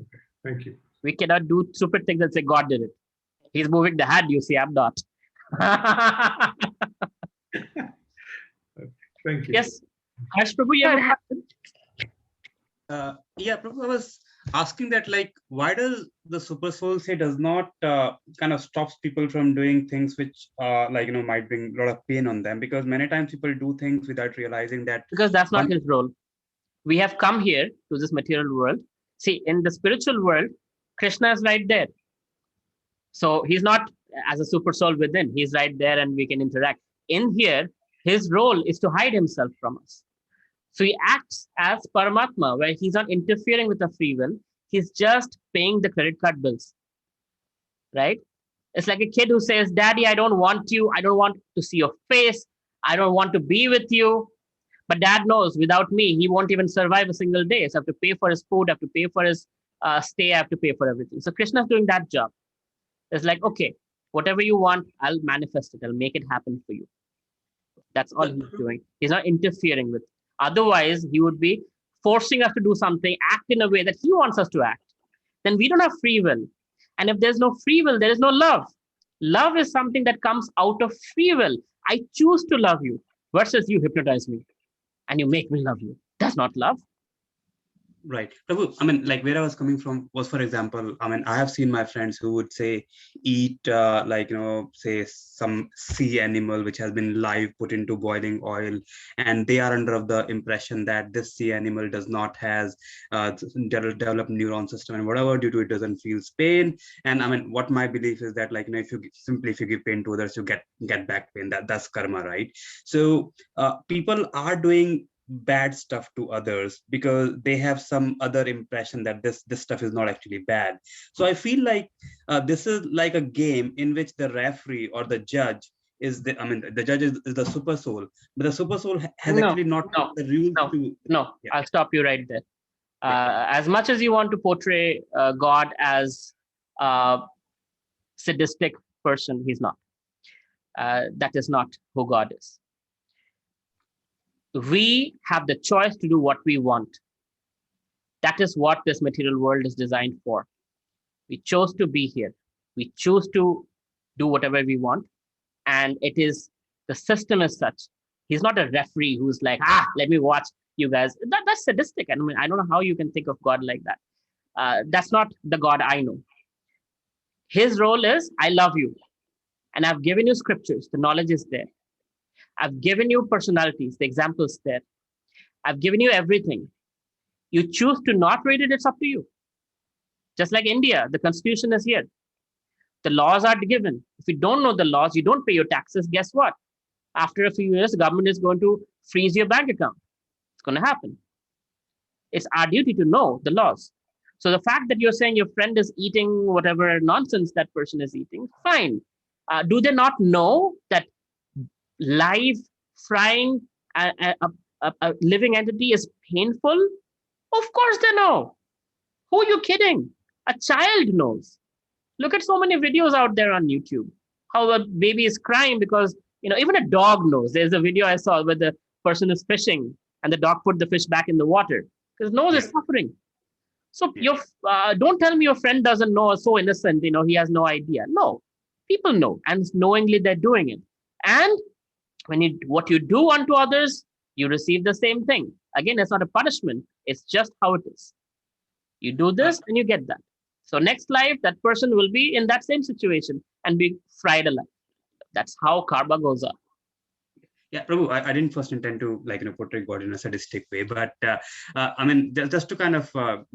Okay. Thank you. We cannot do stupid things and say God did it. He's moving the hand, you see, I'm not. Thank you. Yes. Harsh Prabhu, you have a question? Yeah, Prabhu, I was asking that, like, why does the super soul say does not kind of stops people from doing things which might bring a lot of pain on them? Because many times people do things without realizing that. Because that's not his role. We have come here to this material world. See, in the spiritual world, Krishna is right there. So he's not as a super soul within. He's right there and we can interact. In here, his role is to hide himself from us. So he acts as Paramatma, where he's not interfering with the free will. He's just paying the credit card bills, right? It's like a kid who says, Daddy, I don't want you. I don't want to see your face. I don't want to be with you. But dad knows without me, he won't even survive a single day. So I have to pay for his food, I have to pay for his stay, I have to pay for everything. So Krishna's doing that job. It's like, okay, whatever you want, I'll manifest it. I'll make it happen for you. That's all he's doing. He's not interfering with. Otherwise, he would be forcing us to do something, act in a way that he wants us to act. Then we don't have free will. And if there's no free will, there is no love. Love is something that comes out of free will. I choose to love you. versus you hypnotize me and you make me love you. That's not love. Right. Prabhu, I mean, like where I was coming from was, for example, I mean, I have seen my friends who would say, eat like, say some sea animal which has been live put into boiling oil. And they are under of the impression that this sea animal does not has developed neuron system and whatever, due to it doesn't feel pain. And I mean, what my belief is that, like, if you give pain to others, you get back pain. That's karma, right? So people are doing bad stuff to others because they have some other impression that this stuff is not actually bad. So I feel like this is like a game in which the referee or the judge is the judge is the super soul, but the super soul has actually not the rules to. Yeah. I'll stop you right there. As much as you want to portray God as a sadistic person, he's not. That is not who God is. We have the choice to do what we want. That is what this material world is designed for. We chose to be here. We choose to do whatever we want. And it is, the system is such. He's not a referee who's like, let me watch you guys. That's sadistic. I mean, I don't know how you can think of God like that. That's not the God I know. His role is, I love you. And I've given you scriptures. The knowledge is there. I've given you personalities, the examples there. I've given you everything. You choose to not read it, it's up to you. Just like India, the constitution is here. The laws are given. If you don't know the laws, you don't pay your taxes, guess what? After a few years, the government is going to freeze your bank account. It's going to happen. It's our duty to know the laws. So the fact that you're saying your friend is eating whatever nonsense that person is eating, fine. Do they not know that live frying a living entity is painful? Of course they know. Who are you kidding? A child knows. Look at so many videos out there on YouTube. How a baby is crying because, even a dog knows. There's a video I saw where the person is fishing and the dog put the fish back in the water because it knows it's suffering. So don't tell me your friend doesn't know, so innocent, he has no idea. No, people know, and knowingly they're doing it. And what you do unto others, you receive the same thing. Again, it's not a punishment. It's just how it is. You do this and you get that. So next life, that person will be in that same situation and be fried alive. That's how karma goes up. Yeah, Prabhu, I didn't first intend to portray God in a sadistic way, but I mean, just to kind of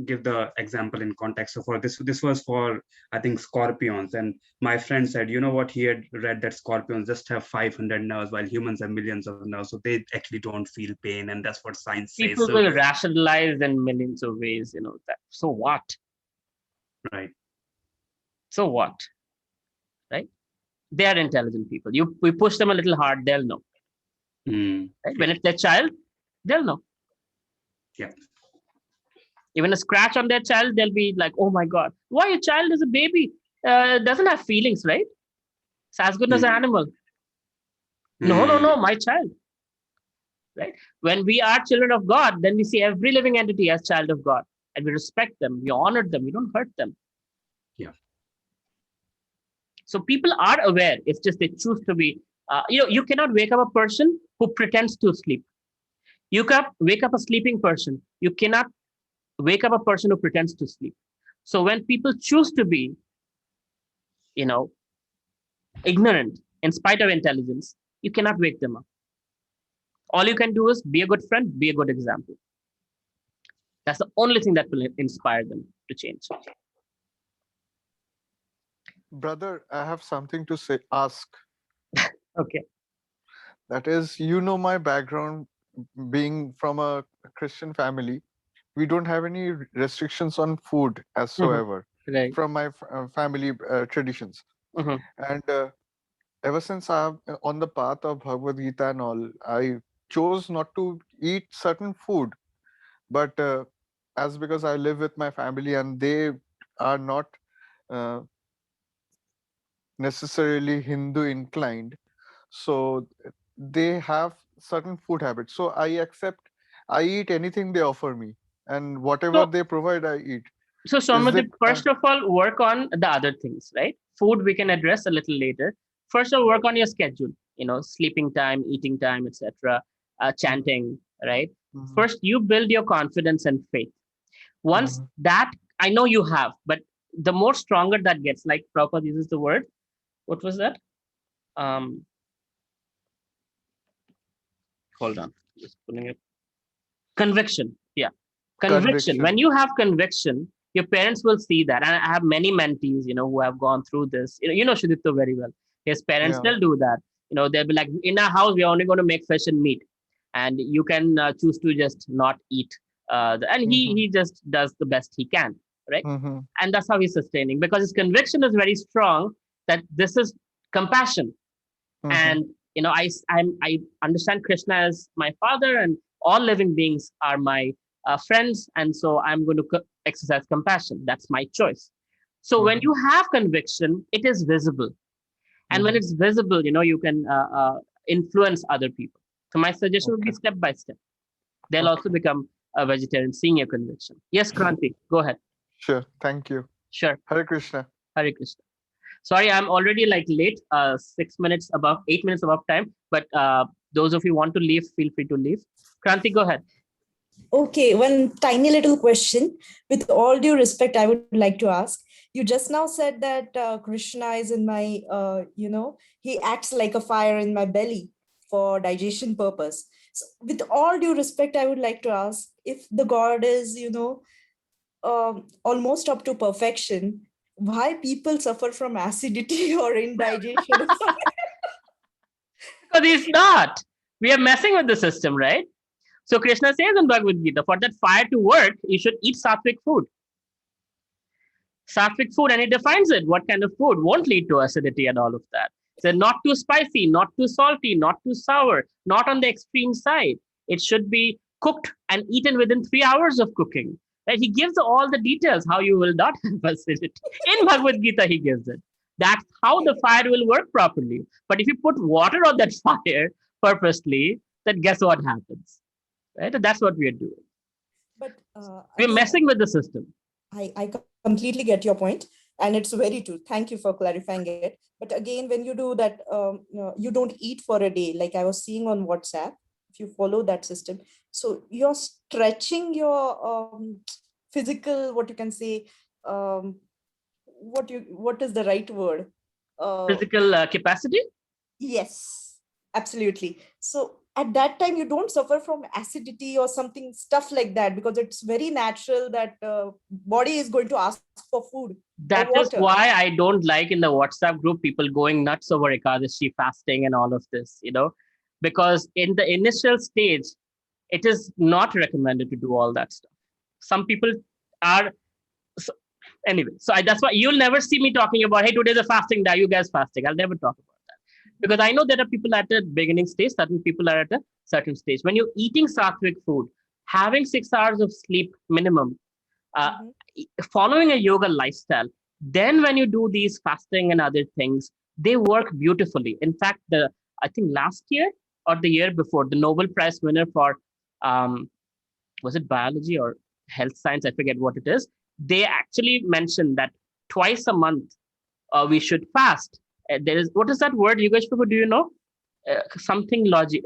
give the example in context. So for this was for, I think, scorpions, and my friend said, you know what, he had read that scorpions just have 500 nerves while humans have millions of nerves, so they actually don't feel pain, and that's what science says. People will rationalize in millions of ways, that. So what? Right. So what? Right? They are intelligent people. We push them a little hard, they'll know. Right? When it's their child, they'll know. Yeah. Even a scratch on their child, they'll be like, oh my God, why your child is a baby? Doesn't have feelings, right? It's as good as an animal. No, my child. Right? When we are children of God, then we see every living entity as child of God. And we respect them, we honor them, we don't hurt them. Yeah. So people are aware, it's just they choose to be. You cannot wake up a person who pretends to sleep. You can wake up a sleeping person. You cannot wake up a person who pretends to sleep. So when people choose to be, ignorant in spite of intelligence, you cannot wake them up. All you can do is be a good friend, be a good example. That's the only thing that will inspire them to change. Brother, I have something to ask. Okay. That is, my background being from a Christian family. We don't have any restrictions on food as soever from my family traditions. And ever since I'm on the path of Bhagavad Gita and all, I chose not to eat certain food. But because I live with my family and they are not necessarily Hindu inclined, so they have certain food habits. So I eat anything they offer me, and whatever they provide, I eat. So Somadip, first of all, work on the other things, right? Food we can address a little later. First of all, work on your schedule. sleeping time, eating time, etc., chanting, right? Mhm. First, you build your confidence and faith. Once that, I know you have, but the more stronger that gets, like Prabhupada uses the word, what was that? Hold on, just pulling it. Conviction. Yeah. Conviction. When you have conviction, your parents will see that. And I have many mentees, who have gone through this. Shudipto very well. His parents Yeah. still do that. They'll be like, in our house, we're only going to make fish and meat. And you can choose to just not eat. And he just does the best he can, right? Mhm. And that's how he's sustaining, because his conviction is very strong that this is compassion. Mhm. And I understand Krishna as my father, and all living beings are my friends, and so I'm going to exercise compassion. That's my choice. So when you have conviction, it is visible, and when it's visible, you can influence other people. So my suggestion would be Okay. step by step. They'll also become a vegetarian, seeing your conviction. Yes, Kranti, go ahead. Sure. Thank you. Sure. Hare Krishna. Hare Krishna. Sorry, I'm already like late, 6 minutes above, 8 minutes above time. But those of you want to leave, feel free to leave. Kranti, go ahead. Okay, one tiny little question. With all due respect, I would like to ask. You just now said that Krishna is in my, he acts like a fire in my belly for digestion purpose. So with all due respect, I would like to ask, if the God is, almost up to perfection, why people suffer from acidity or indigestion? Because he's not. We are messing with the system, right? So Krishna says in Bhagavad Gita, for that fire to work, you should eat sattvic food. Sattvic food, and it defines it. What kind of food won't lead to acidity and all of that? So not too spicy, not too salty, not too sour, not on the extreme side. It should be cooked and eaten within 3 hours of cooking. Right? He gives all the details how you will not have acidity. In Bhagavad Gita, he gives it. That's how the fire will work properly. But if you put water on that fire purposely, then guess what happens? Right? And that's what we are doing. But We're again, messing with the system. I completely get your point, and it's very true. Thank you for clarifying it. But again, when you do that, you don't eat for a day, like I was seeing on WhatsApp. If you follow that system, so you're stretching your physical, what you can say, what is the right word? Physical capacity? Yes, absolutely. So at that time, you don't suffer from acidity or something stuff like that, because it's very natural that body is going to ask for food or That is water. why I don't like in the WhatsApp group people going nuts over Ekadashi fasting and all of this, because in the initial stage, it is not recommended to do all that stuff. Some people are, so, anyway. So that's why you'll never see me talking about, hey, today's a fasting day, you guys fasting. I'll never talk about that, because I know there are people at a beginning stage, certain people are at a certain stage. When you're eating sattvic food, having 6 hours of sleep minimum, following a yoga lifestyle, then when you do these fasting and other things, they work beautifully. In fact, I think last year or the year before, the Nobel Prize winner for was it biology or health science? I forget what it is. They actually mentioned that twice a month we should fast. There is, what is that word? You guys, do you know? Something logic,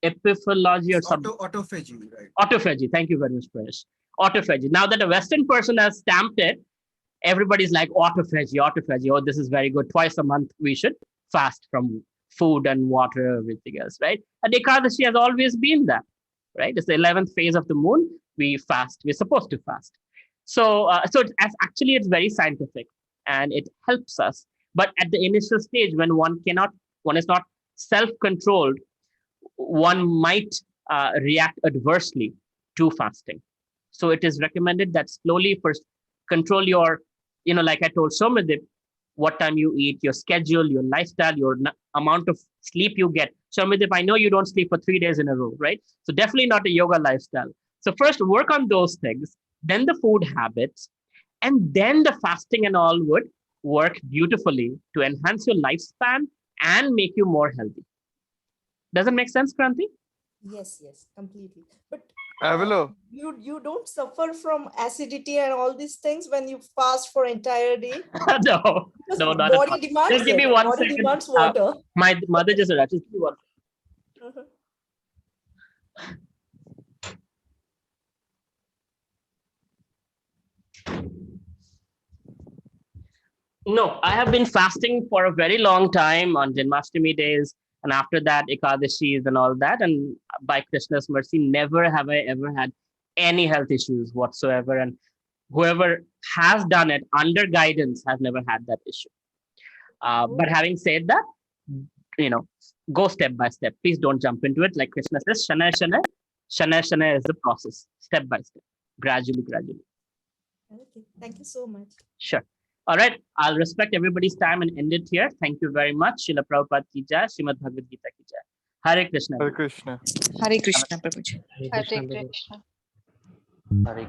epiphology or something. Autophagy, right? Autophagy. Thank you very much, Prayesh. Autophagy. Now that a Western person has stamped it, everybody's like autophagy, autophagy. Oh, this is very good. Twice a month we should fast from food and water, everything else, right? And Ekadashi has always been that, right? It's the 11th phase of the moon. We fast. We're supposed to fast. So, actually, it's very scientific and it helps us. But at the initial stage, when one is not self-controlled, one might react adversely to fasting. So it is recommended that slowly first control your, like I told Somadip, what time you eat, your schedule, your lifestyle, your amount of sleep you get. Somadip, I know you don't sleep for 3 days in a row, right? So definitely not a yoga lifestyle. So first work on those things, then the food habits, and then the fasting and all would work beautifully to enhance your lifespan and make you more healthy. Does it make sense, Kranti? Yes, completely. But Avelo, You don't suffer from acidity and all these things when you fast for entire day? No, Because no, not at all. body demands Just give me it. one Body second. demands water. My mother just arrived. Just give me one. No, I have been fasting for a very long time on Janmashtami days, and after that, Ekadashis and all that. And by Krishna's mercy, never have I ever had any health issues whatsoever. And whoever has done it under guidance has never had that issue. But having said that, go step by step. Please don't jump into it. Like Krishna says, Shana Shana, Shana Shana is the process, step by step, gradually. Okay, thank you so much. Sure. All right. I'll respect everybody's time and end it here. Thank you very much. Srila Prabhupada ki jai, Srimad Bhagavad Gita ki jai. Hare Krishna. Hare Krishna. Hare Krishna, Prabhuji. Hare Krishna. Hare